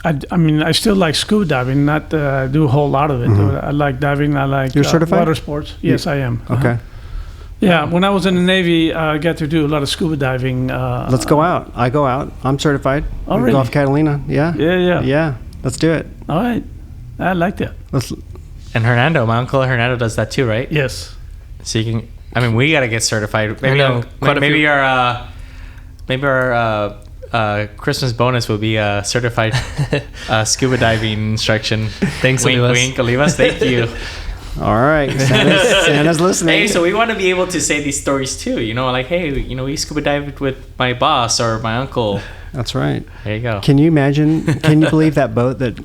I mean, I still like scuba diving. Not do a whole lot of it. I like diving. I like You're certified? water sports. Yes, I am. Okay. Yeah, when I was in the Navy, I got to do a lot of scuba diving. Let's go out. I go out. I'm certified. Oh, really? Gulf Catalina. Yeah. Yeah. Yeah. Let's do it. All right. I like that. And Hernando, my uncle Hernando does that too, right? Yes. So you can. I mean, we gotta get certified. Maybe our Christmas bonus will be a certified scuba diving instruction. Thanks, wink, Olivas. wink, Olivas. Thank you. All right. Santa's listening. Hey, so we want to be able to say these stories too. Like, hey, we scuba dived with my boss or my uncle. That's right. There you go. Can you imagine? Can you believe that boat that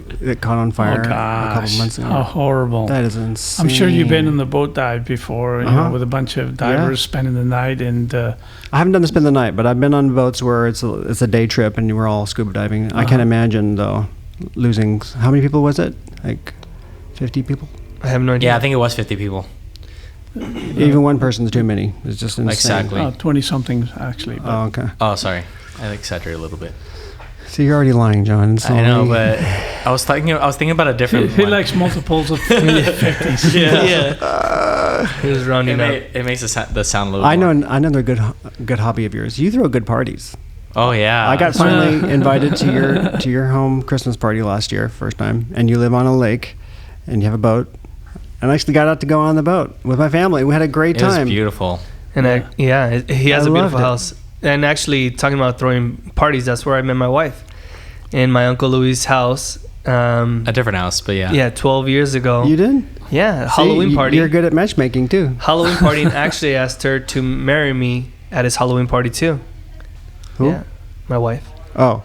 caught on fire a couple months ago? How horrible. That is insane. I'm sure you've been in the boat dive before, with a bunch of divers spending the night. And I haven't done the spend the night, but I've been on boats where it's a day trip and we're all scuba diving. I can't imagine, though, losing... How many people was it? Like 50 people? I have no idea. Yeah, I think it was 50 people. Even one person's too many. It's just insane. Exactly. 20-something, actually. But. Oh, okay. Oh, sorry. I exaggerated a little bit. So you're already lying, John. I know, but I was thinking about a different He one. likes multiples of 50s. Yeah. He was rounding up. It makes the sound a little I know more. another good hobby of yours. You throw good parties. Oh, yeah. I got finally invited to your home Christmas party last year, first time, and you live on a lake, and you have a boat. And I actually got out to go on the boat with my family. We had a great time. It was beautiful. And he has a beautiful loved it. house. And actually, talking about throwing parties, that's where I met my wife. In my Uncle Louis' house. A different house, but yeah. Yeah, 12 years ago. You did? Yeah, See, Halloween party. You're good at matchmaking, too. Halloween party, and actually asked her to marry me at his Halloween party, too. Who? Yeah, my wife. Oh.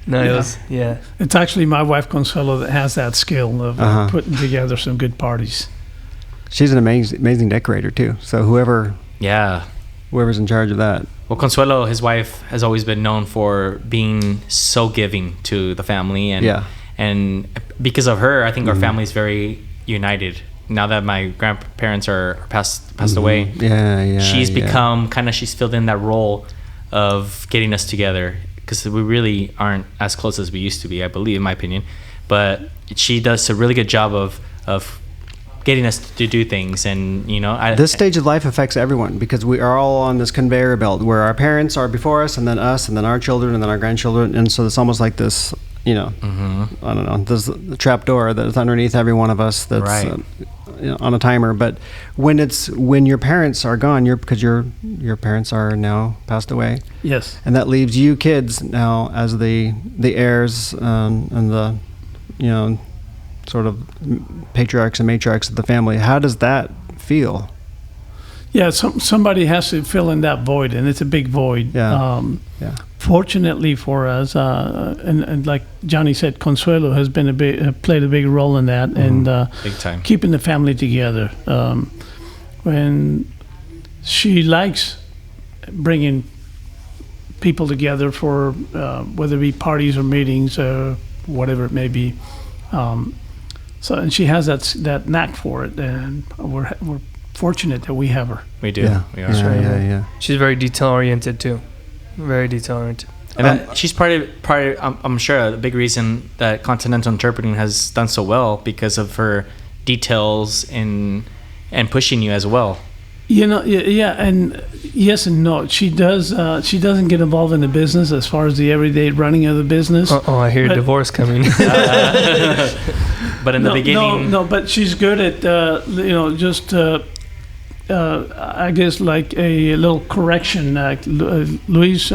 No, it was, It's actually my wife, Consuelo, that has that skill of putting together some good parties. She's an amazing decorator, too. So whoever's in charge of that. Well, Consuelo, his wife, has always been known for being so giving to the family. And because of her, I think our family is very united. Now that my grandparents are passed away, she's become she's filled in that role of getting us together. Because we really aren't as close as we used to be, I believe, in my opinion. But she does a really good job of getting us to do things. And, this stage of life affects everyone because we are all on this conveyor belt where our parents are before us and then us and then our children and then our grandchildren. And so it's almost like this, I don't know, there's a trap door that's underneath every one of us that's right. On a timer. But when your parents are gone, because your parents are now passed away. Yes. And that leaves you kids now as the heirs and the, sort of patriarchs and matriarchs of the family. How does that feel? Yeah, somebody has to fill in that void, and it's a big void. Fortunately for us, and like Johnny said, Consuelo has been played a big role in that, and big time keeping the family together. When she likes bringing people together for whether it be parties or meetings or whatever it may be. And she has that knack for it, and we're fortunate that we have her. We do. We are. Yeah. She's very detail oriented too. Very detail oriented. And she's part of, I'm sure, the big reason that Continental Interpreting has done so well because of her details in and pushing you as well. And yes and no. She does. She doesn't get involved in the business as far as the everyday running of the business. I hear divorce coming. But in the beginning, no. But she's good at just. I guess like a little correction. Luis,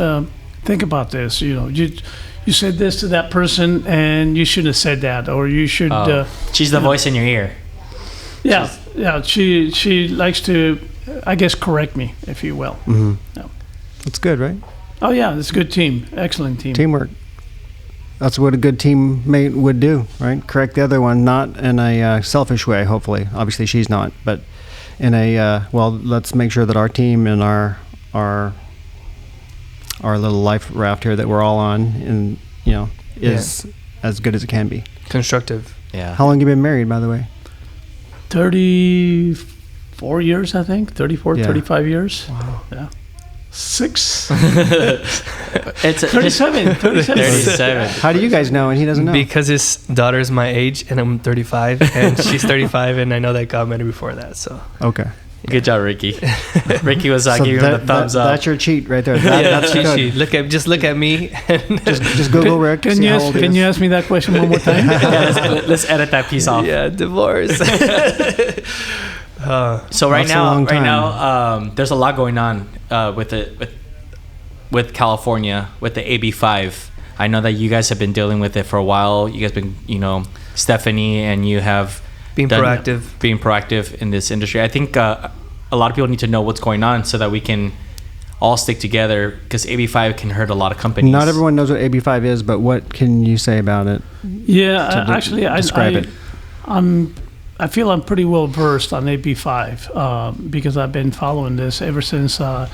think about this. You said this to that person, and you shouldn't have said that, or you should. She's the voice in your ear. Yeah, She likes to, I guess, correct me, if you will. Mm-hmm. Yeah. That's good, right? Oh yeah, it's a good team, excellent team. Teamwork. That's what a good teammate would do, right? Correct the other one, not in a selfish way. Hopefully, obviously she's not, but in a let's make sure that our team and our little life raft here that we're all on, and is as good as it can be. Constructive. Yeah. How long have you been married, by the way? 34 years, I think. 35 years. Wow. Yeah. 6. It's 37. 37. How do you guys know and he doesn't know? Because his daughter's my age and I'm 35 and she's 35 and I know that God met her before that. So okay. Good job, Ricky. Ricky was So giving him the thumbs up. That's your cheat right there. that's good. cheat. Look at me. Just Google Rick. Can you ask me that question one more time? Let's edit that piece off. Yeah, divorce. So right That's a long time. now, there's a lot going on with California with the AB5. I know that you guys have been dealing with it for a while. You guys been, Stephanie, and you have being proactive in this industry. I think a lot of people need to know what's going on so that we can all stick together, because AB5 can hurt a lot of companies. Not everyone knows what AB5 is, but what can you say about it? Yeah, actually, describe it. I feel I'm pretty well versed on AB5 because I've been following this ever since. Some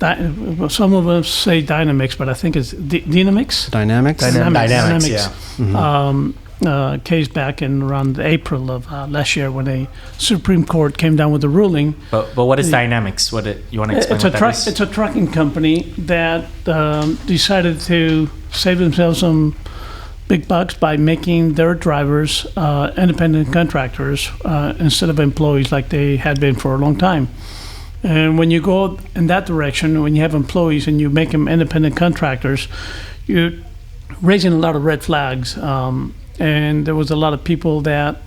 of them say Dynamics, but I think it's Dynamics. Dynamics. Yeah. Mm-hmm. Case back in around April of last year when a Supreme Court came down with a ruling. But what is Dynamics? You want to explain what that is? It's a trucking company that decided to save themselves some big bucks by making their drivers independent contractors instead of employees like they had been for a long time. And when you go in that direction, when you have employees and you make them independent contractors, you're raising a lot of red flags. And there was a lot of people that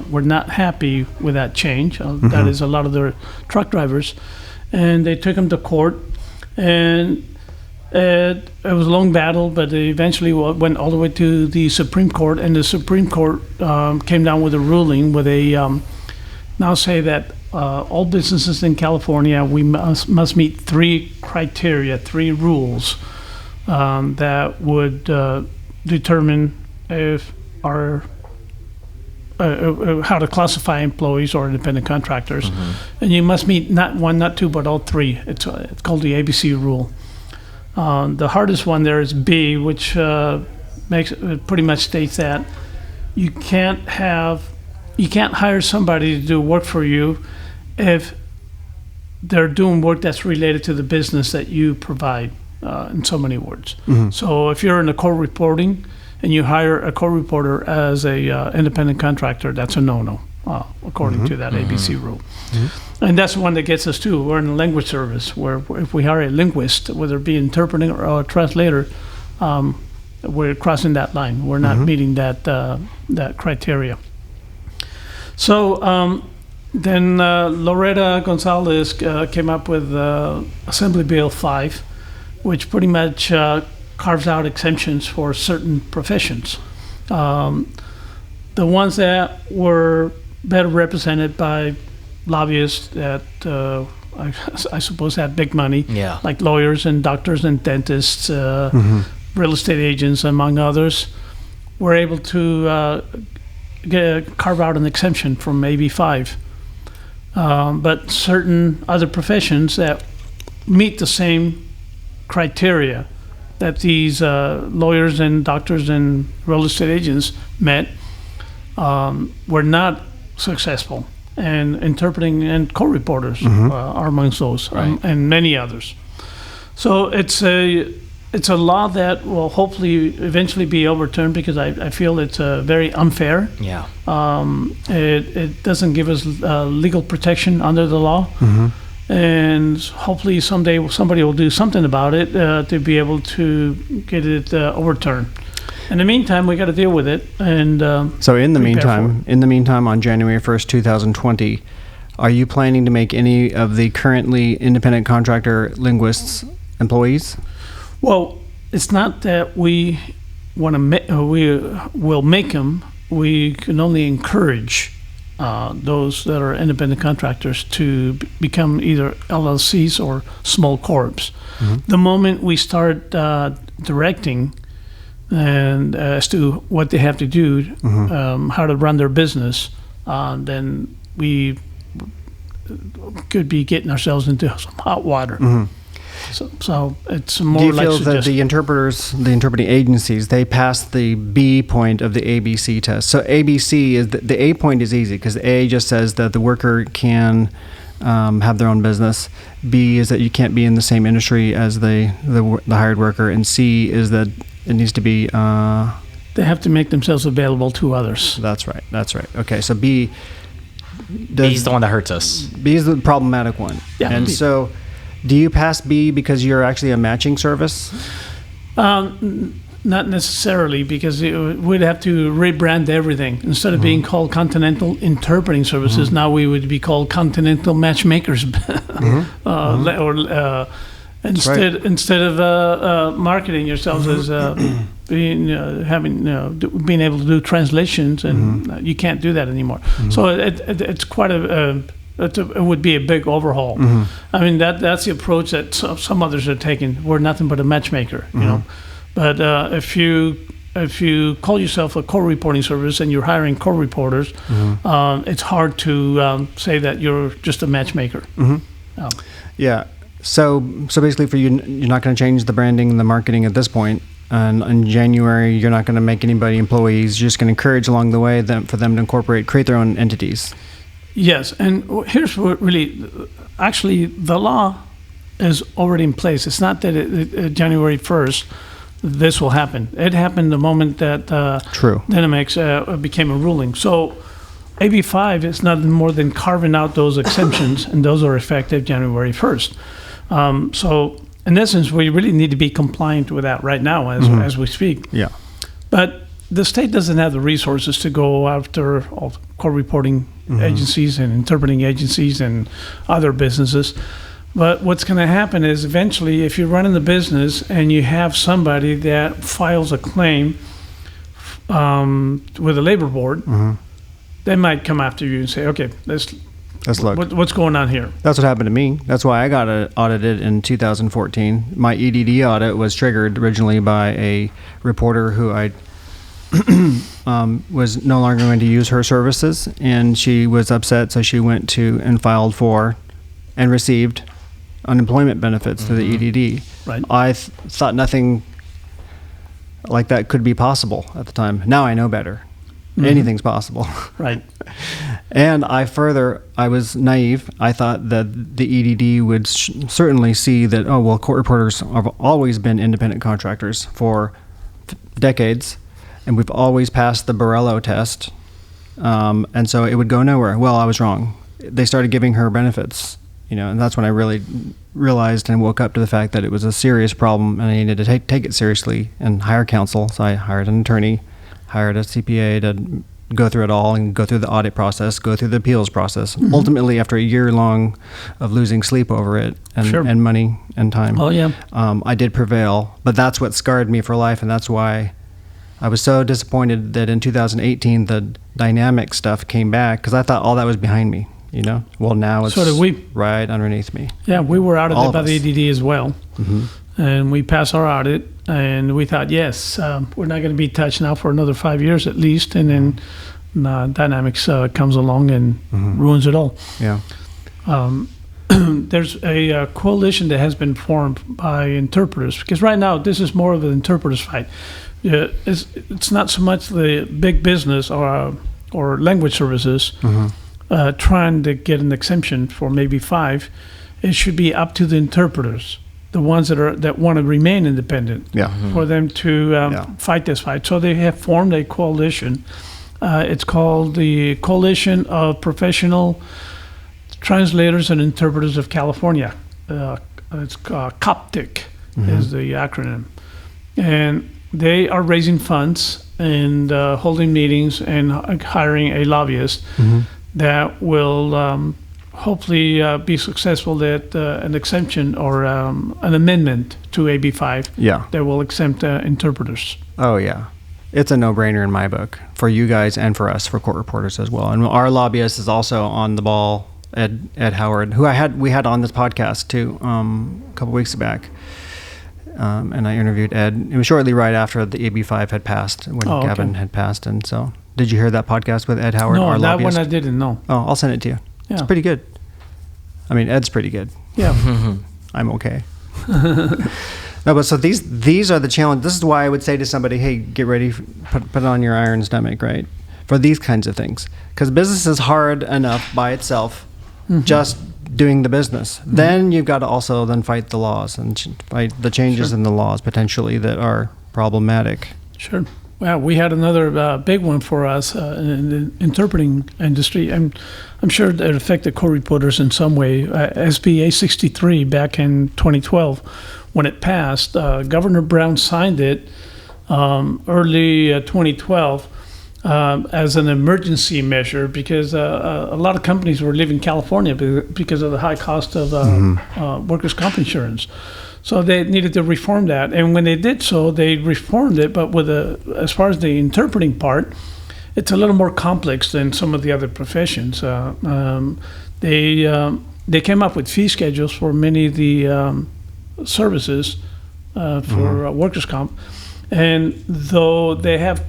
were not happy with that change. Mm-hmm. That is a lot of their truck drivers. And they took them to court. And it was a long battle, but they eventually went all the way to the Supreme Court. And the Supreme Court came down with a ruling where they now say that all businesses in California, we must meet 3 criteria, 3 rules that would determine if how to classify employees or independent contractors. Mm-hmm. And you must meet not 1, not 2, but all 3. It's called the ABC rule. The hardest one there is B, which pretty much states that you can't hire somebody to do work for you if they're doing work that's related to the business that you provide, in so many words. Mm-hmm. So if you're in the court reporting and you hire a court reporter as a independent contractor, that's a no-no, according to that ABC rule. Mm-hmm. And that's the one that gets us too. We're in a language service where if we hire a linguist, whether it be interpreting or a translator, we're crossing that line. We're not meeting that criteria. So then Loretta Gonzalez came up with Assembly Bill 5, which pretty much carves out exemptions for certain professions. The ones that were better represented by lobbyists that I suppose had big money, like lawyers and doctors and dentists, real estate agents, among others, were able to carve out an exemption from AB5. But certain other professions that meet the same criteria that these lawyers and doctors and real estate agents met were not successful. And interpreting and court reporters are amongst those, right. And many others. So it's a it's a law that will hopefully eventually be overturned because I feel it's very unfair. Yeah. It doesn't give us legal protection under the law. And hopefully someday somebody will do something about it to be able to get it overturned. In the meantime, we got to deal with it. And so in the prepare meantime, on January 1st, 2020, are you planning to make any of the currently independent contractor linguists employees? Well, it's not that we want to we will make them. We can only encourage those that are independent contractors to become either LLCs or small corps. The moment we start directing and as to what they have to do, how to run their business, then we could be getting ourselves into some hot water. So it's more. Do you like feel that the interpreters, the interpreting agencies, they pass the B point of the ABC test? So ABC is the A point is easy because A just says that the worker can have their own business. B is that you can't be in the same industry as the hired worker, and C is that it needs to be. They have to make themselves available to others. That's right. Okay, so B. B is the one that hurts us. B is the problematic one. Yeah. And so, do you pass B because you're actually a matching service? Not necessarily, because we'd have to rebrand everything. Instead of being called Continental Interpreting Services, now we would be called Continental Matchmakers. Instead of marketing yourselves as being able to do translations, and you can't do that anymore. So it's quite it would be a big overhaul. I mean, that's the approach that some others are taking. We're nothing but a matchmaker, you know. But if you call yourself a core reporting service and you're hiring core reporters, it's hard to say that you're just a matchmaker. Yeah. So basically, for you, you're not going to change the branding and the marketing at this point. And in January, you're not going to make anybody employees. You're just going to encourage along the way for them to create their own entities. Yes, and here's what actually, the law is already in place. It's not that January 1st, this will happen. It happened the moment that Dynamex became a ruling. So AB 5 is nothing more than carving out those exemptions, and those are effective January 1st. So in essence, we really need to be compliant with that right now as we speak. Yeah. But the state doesn't have the resources to go after all core reporting agencies and interpreting agencies and other businesses. But what's going to happen is eventually, if you're running the business and you have somebody that files a claim with the labor board, they might come after you and say, okay, let's look. What's going on here? That's what happened to me. That's why I got audited in 2014. My EDD audit was triggered originally by a reporter who I was no longer going to use her services, and she was upset, so she went to and filed for and received unemployment benefits through the EDD. Right. I thought nothing like that could be possible at the time. Now I know better. Anything's possible. Right. And I was naive. I thought that the EDD would certainly see that, court reporters have always been independent contractors for decades, and we've always passed the Borello test, and so it would go nowhere. Well, I was wrong. They started giving her benefits, and that's when I really realized and woke up to the fact that it was a serious problem, and I needed to take it seriously and hire counsel. So I hired an attorney, hired a CPA to go through it all and go through the audit process, go through the appeals process. Ultimately, after a year long of losing sleep over it and money and time, I did prevail. But that's what scarred me for life, and that's why I was so disappointed that in 2018 the dynamic stuff came back, because I thought all that was behind me. Well, now it's right underneath me. Yeah, we were audited by the EDD as well, and we passed our audit. And we thought, yes, we're not going to be touched now for another 5 years at least. And then Dynamics comes along and ruins it all. Yeah. There's a coalition that has been formed by interpreters, because right now this is more of an interpreter's fight. It's not so much the big business or language services trying to get an exemption for maybe 5. It should be up to the interpreters. the ones that want to remain independent. Yeah. For them to fight this fight. So they have formed a coalition. It's called the Coalition of Professional Translators and Interpreters of California. It's COPTIC is the acronym. And they are raising funds and holding meetings and hiring a lobbyist that will hopefully be successful at an exemption or an amendment to AB 5 that will exempt interpreters. Oh, yeah. It's a no-brainer in my book for you guys and for us, for court reporters as well. And our lobbyist is also on the ball, Ed Howard, who we had on this podcast too a couple weeks back. And I interviewed Ed. It was shortly right after the AB 5 had passed, when Gavin had passed. And so, did you hear that podcast with Ed Howard, our that lobbyist? one I didn't know. Oh, I'll send it to you. Yeah. It's pretty good. I mean, Ed's pretty good. Yeah. I'm okay. No, but so these are the challenge. This is why I would say to somebody, hey, get ready, put on your iron stomach, right? For these kinds of things. Because business is hard enough by itself, just doing the business. Then you've got to also then fight the laws and fight the changes in the laws potentially that are problematic. Sure. Well, we had another big one for us in the interpreting industry. I'm sure that affected court reporters in some way. SB 63 back in 2012, when it passed, Governor Brown signed it early 2012 as an emergency measure because a lot of companies were leaving California because of the high cost of workers' comp insurance. So they needed to reform that, and when they did so, they reformed it. But as far as the interpreting part, it's a little more complex than some of the other professions. They came up with fee schedules for many of the services for workers' comp, and though they have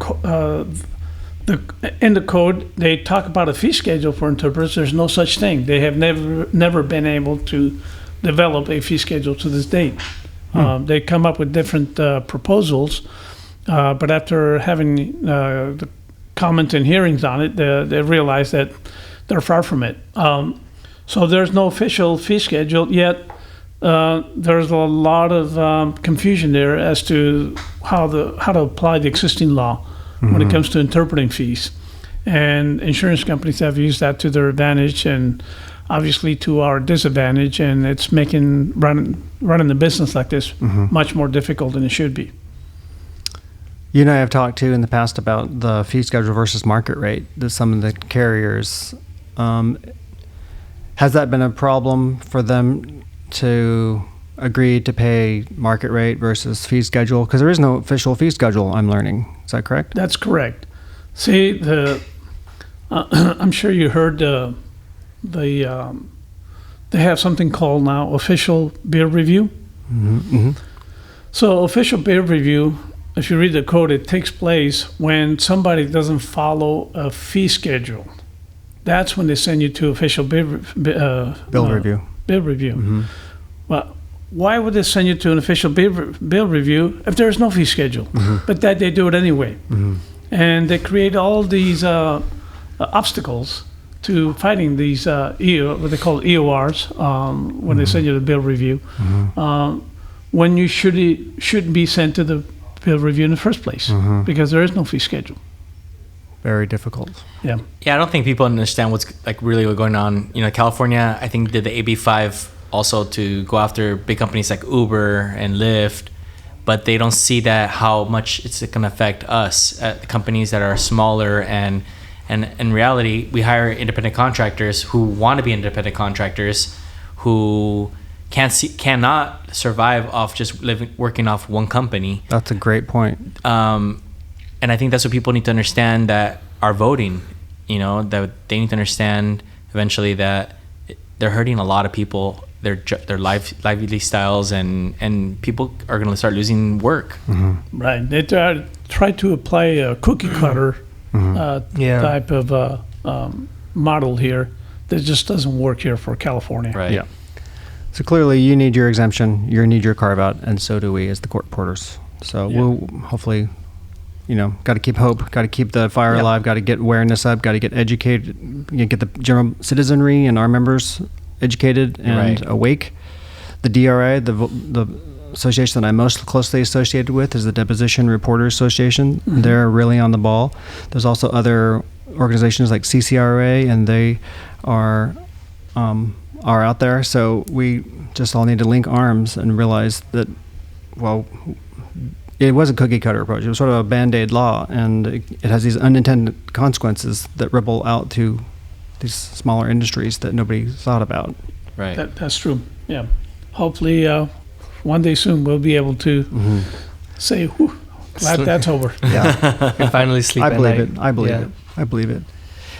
in the code, they talk about a fee schedule for interpreters. There's no such thing. They have never been able to develop a fee schedule to this date. They come up with different proposals, but after having the comments and hearings on it, they realize that they're far from it. So there's no official fee schedule yet. There's a lot of confusion there as to how to apply the existing law when it comes to interpreting fees, and insurance companies have used that to their advantage and obviously to our disadvantage, and it's making running the business like this much more difficult than it should be. You and I have talked too in the past about the fee schedule versus market rate. Some of the carriers, has that been a problem for them to agree to pay market rate versus fee schedule? Because there is no official fee schedule, I'm learning. Is that correct? That's correct. See, I'm sure you heard they have something called now official peer review. So official peer review, if you read the code, it takes place when somebody doesn't follow a fee schedule. That's when they send you to official bill review. Bill review. Well, why would they send you to an official bill review if there is no fee schedule? But that they do it anyway. And they create all these obstacles to fighting these what they call EORs when they send you the bill review, when you shouldn't be sent to the bill review in the first place because there is no fee schedule. Very difficult. Yeah. Yeah, I don't think people understand what's really going on. You know, California, I think, did the AB 5 also to go after big companies like Uber and Lyft, but they don't see that how much it's going to affect us, companies that are smaller, and in reality, we hire independent contractors who want to be independent contractors who cannot survive off just working off one company. That's a great point. And I think that's what people need to understand that are voting, you know, that they need to understand eventually that they're hurting a lot of people, their lively styles, and people are going to start losing work. Right. They try to apply a cookie cutter type of model here that just doesn't work here for California. Right. Yeah. So clearly you need your exemption, you need your carve out, and so do we as the court reporters. So we'll hopefully, got to keep hope, got to keep the fire alive, got to get awareness up, got to get educated, get the general citizenry and our members educated and awake, The DRA, the association that I'm most closely associated with, is the Deposition Reporters Association. They're really on the ball. There's also other organizations like CCRA, and they are out there. So we just all need to link arms and realize that, well, it was a cookie cutter approach. It was sort of a Band-Aid law, and it has these unintended consequences that ripple out to these smaller industries that nobody thought about. Right. That's true. Yeah. Hopefully, one day soon we'll be able to say, "Whew, glad that's over." Yeah, You can finally sleep I at believe night. it. I believe Yeah. it. I believe it.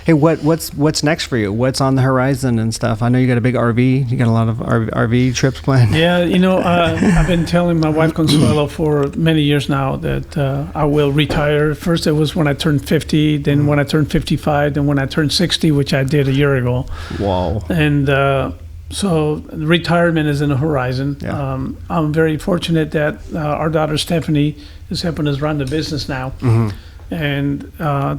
Hey, what's next for you? What's on the horizon and stuff? I know you got a big RV. You got a lot of RV trips planned. Yeah, I've been telling my wife Consuelo for many years now that I will retire. First, it was when I turned 50, then when I turned 55, then when I turned 60, which I did a year ago. Wow. And so retirement is in the horizon. Yeah. I'm very fortunate that our daughter Stephanie is helping us run the business now. And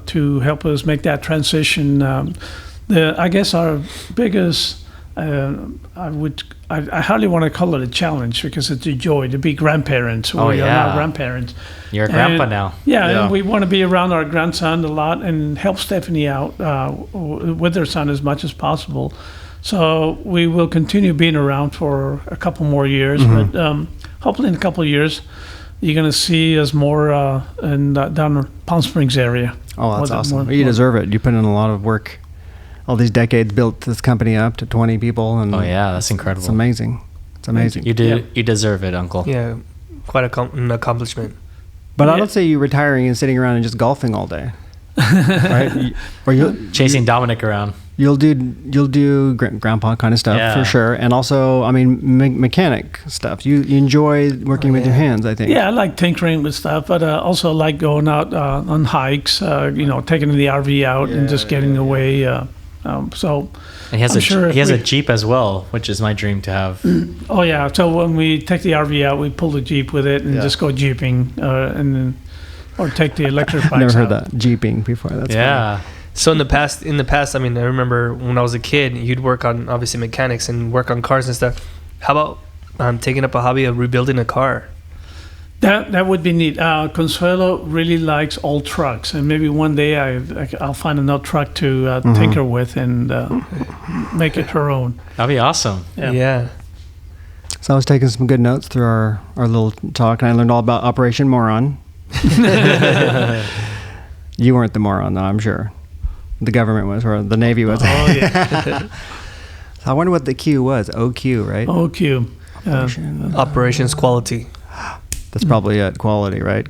to help us make that transition. I guess our biggest, I hardly want to call it a challenge because it's a joy to be grandparents. Oh, We are yeah. now grandparents. You're a grandpa And- now. Yeah, and we want to be around our grandson a lot and help Stephanie out with her son as much as possible. So we will continue being around for a couple more years, but hopefully in a couple of years, you're going to see us more down the Palm Springs area. Oh, that's More- awesome. more- Well, you deserve it. You put in a lot of work. All these decades built this company up to 20 people, and Oh yeah, that's incredible. it's amazing. It's amazing. You deserve it, Uncle. Yeah, quite an accomplishment. But I Yeah. don't say you retiring and sitting around and just golfing all day, right? Or Chasing Dominic around. you'll do grandpa kind of stuff Yeah. for sure, and also I mean mechanic stuff. You enjoy working with your hands, I think. Yeah, I like tinkering with stuff, but also like going out on hikes, taking the RV out and just getting away. So And he has I'm sure if a we- Jeep as well, which is my dream to have. Oh yeah, so when we take the RV out, we pull the Jeep with it and Yeah. just go jeeping, and then or take the electric bikes Never heard out. that jeeping before. That's funny. Yeah. So in the past, I mean, I remember when I was a kid, you'd work on obviously mechanics and work on cars and stuff. How about taking up a hobby of rebuilding a car? That would be neat. Consuelo really likes old trucks, and maybe one day I'll find an old truck to tinker with and make it her own. That'd be awesome. Yeah. So I was taking some good notes through our little talk, and I learned all about Operation Moron. You weren't the moron, though, I'm sure. The government was, or the Navy was. Oh yeah. So I wonder what the Q was. OQ, right? OQ. Operations quality. That's probably it. Quality, right?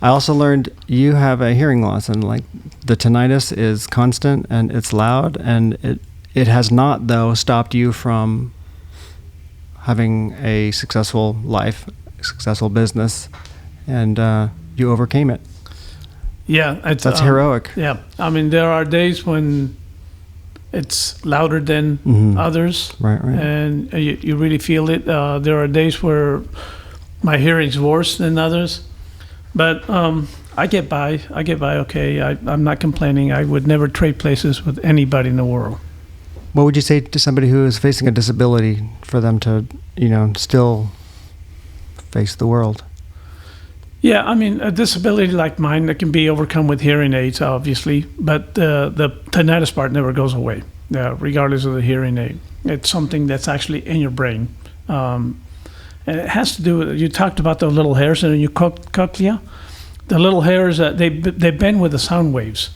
I also learned you have a hearing loss, and like the tinnitus is constant and it's loud, and it has not though stopped you from having a successful life, successful business, and you overcame it. Yeah, That's heroic. Yeah, I mean there are days when it's louder than others, Right. and you really feel it. There are days where my hearing's worse than others, but I get by. Okay. I'm not complaining. I would never trade places with anybody in the world. What would you say to somebody who is facing a disability for them to, still face the world? Yeah, I mean, a disability like mine that can be overcome with hearing aids, obviously, but the tinnitus part never goes away, regardless of the hearing aid. It's something that's actually in your brain. And it has to do with, you talked about the little hairs in your cochlea. The little hairs, they bend with the sound waves.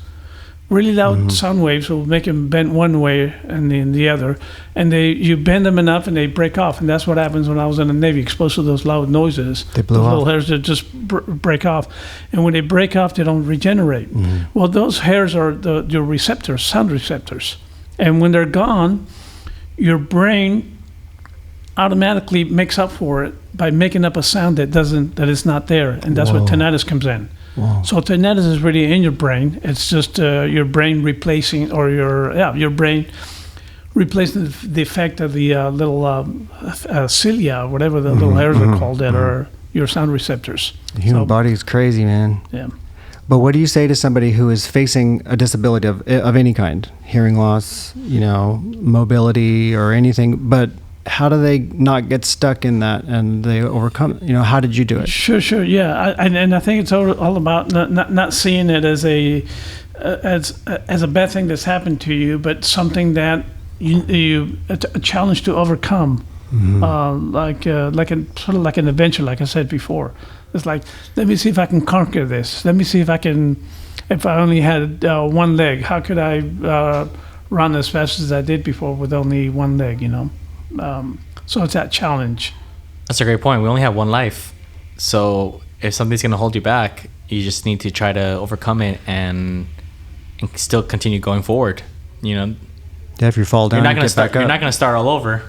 Really loud sound waves will make them bend one way and then the other. And you bend them enough and they break off. And that's what happens when I was in the Navy, exposed to those loud noises. They blew those off. little hairs that just break off. And when they break off, they don't regenerate. Well, those hairs are your receptors, sound receptors. And when they're gone, your brain automatically makes up for it by making up a sound that is not there. And that's where tinnitus comes in. Wow. So tinnitus is really in your brain. It's just your brain replacing, or your brain replacing the effect of the little cilia, whatever the little hairs are called, that are your sound receptors. The human So, body is crazy, man. Yeah. But what do you say to somebody who is facing a disability of any kind, hearing loss, mobility or anything, but how do they not get stuck in that and they overcome it? How did you do it? Sure, yeah, and I think it's all about not seeing it as a bad thing that's happened to you, but something that you a challenge to overcome. Like an adventure, like I said before. It's like, let me see if I can conquer this. Let me see if I only had one leg, how could I run as fast as I did before with only one leg, So it's that challenge. That's a great point. We only have one life. So if something's going to hold you back, you just need to try to overcome it and still continue going forward. Yeah, if you fall down, you're not going to start all over.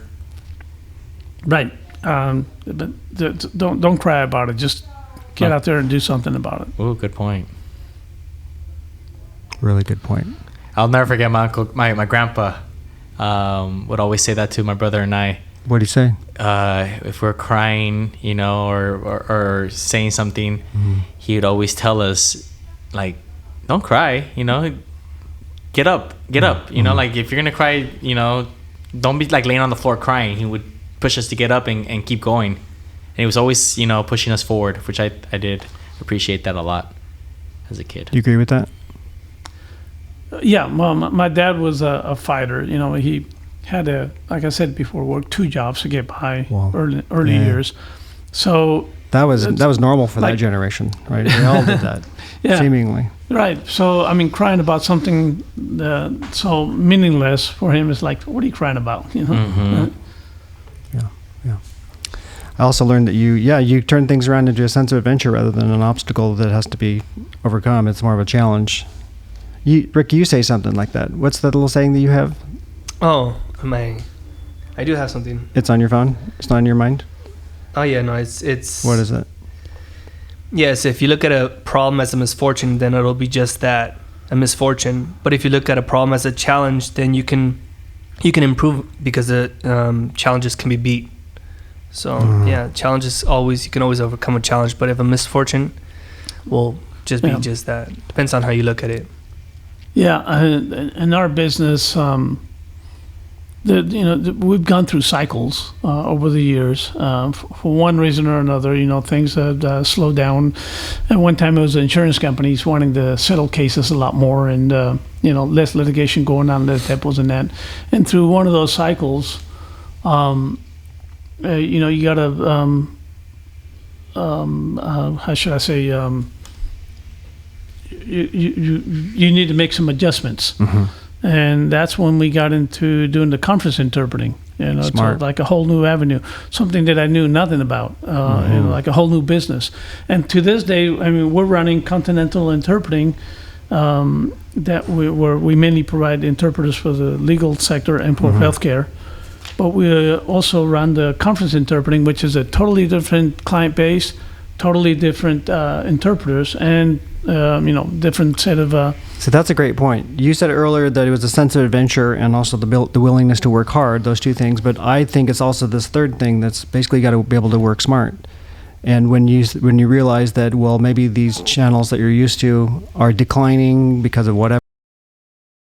Right. But don't cry about it. Just get out there and do something about it. Oh, good point. Really good point. I'll never forget my uncle, my grandpa would always say that to my brother and I. What do you say? If we're crying, or saying something, he would always tell us, like, don't cry, get up. Like if you're going to cry, don't be like laying on the floor crying. He would push us to get up and keep going. And he was always, pushing us forward, which I did appreciate that a lot as a kid. Do you agree with that? Yeah, well, my dad was a fighter. He had like I said before, worked 2 jobs to get by early years. So that was normal for that generation, right? They all did that, seemingly. Right. So crying about something so meaningless for him is like, what are you crying about? Yeah. I also learned that you turn things around into a sense of adventure rather than an obstacle that has to be overcome. It's more of a challenge. Ricky, you say something like that. What's that little saying that you have? Oh, I do have something. It's on your phone? It's not on your mind? Oh, yeah, no, it's... What is it? Yes, if you look at a problem as a misfortune, then it'll be just that, a misfortune. But if you look at a problem as a challenge, then you can improve because the challenges can be beat. So, challenges you can always overcome a challenge. But if a misfortune will just be just that. Depends on how you look at it. Yeah, in our business, we've gone through cycles over the years. For one reason or another, things have slowed down. At one time, it was the insurance companies wanting to settle cases a lot more, and less litigation going on, less depots and that. And through one of those cycles, you got to how should I say? You need to make some adjustments. And that's when we got into doing the conference interpreting. It's like a whole new avenue, something that I knew nothing about, like a whole new business. And to this day, we're running Continental Interpreting, that we mainly provide interpreters for the legal sector and for healthcare. But we also run the conference interpreting, which is a totally different client base, totally different interpreters, and different set of... So that's a great point. You said earlier that it was a sense of adventure and also the willingness to work hard, those 2 things. But I think it's also this third thing that's basically got to be able to work smart. And when you realize that, well, maybe these channels that you're used to are declining because of whatever,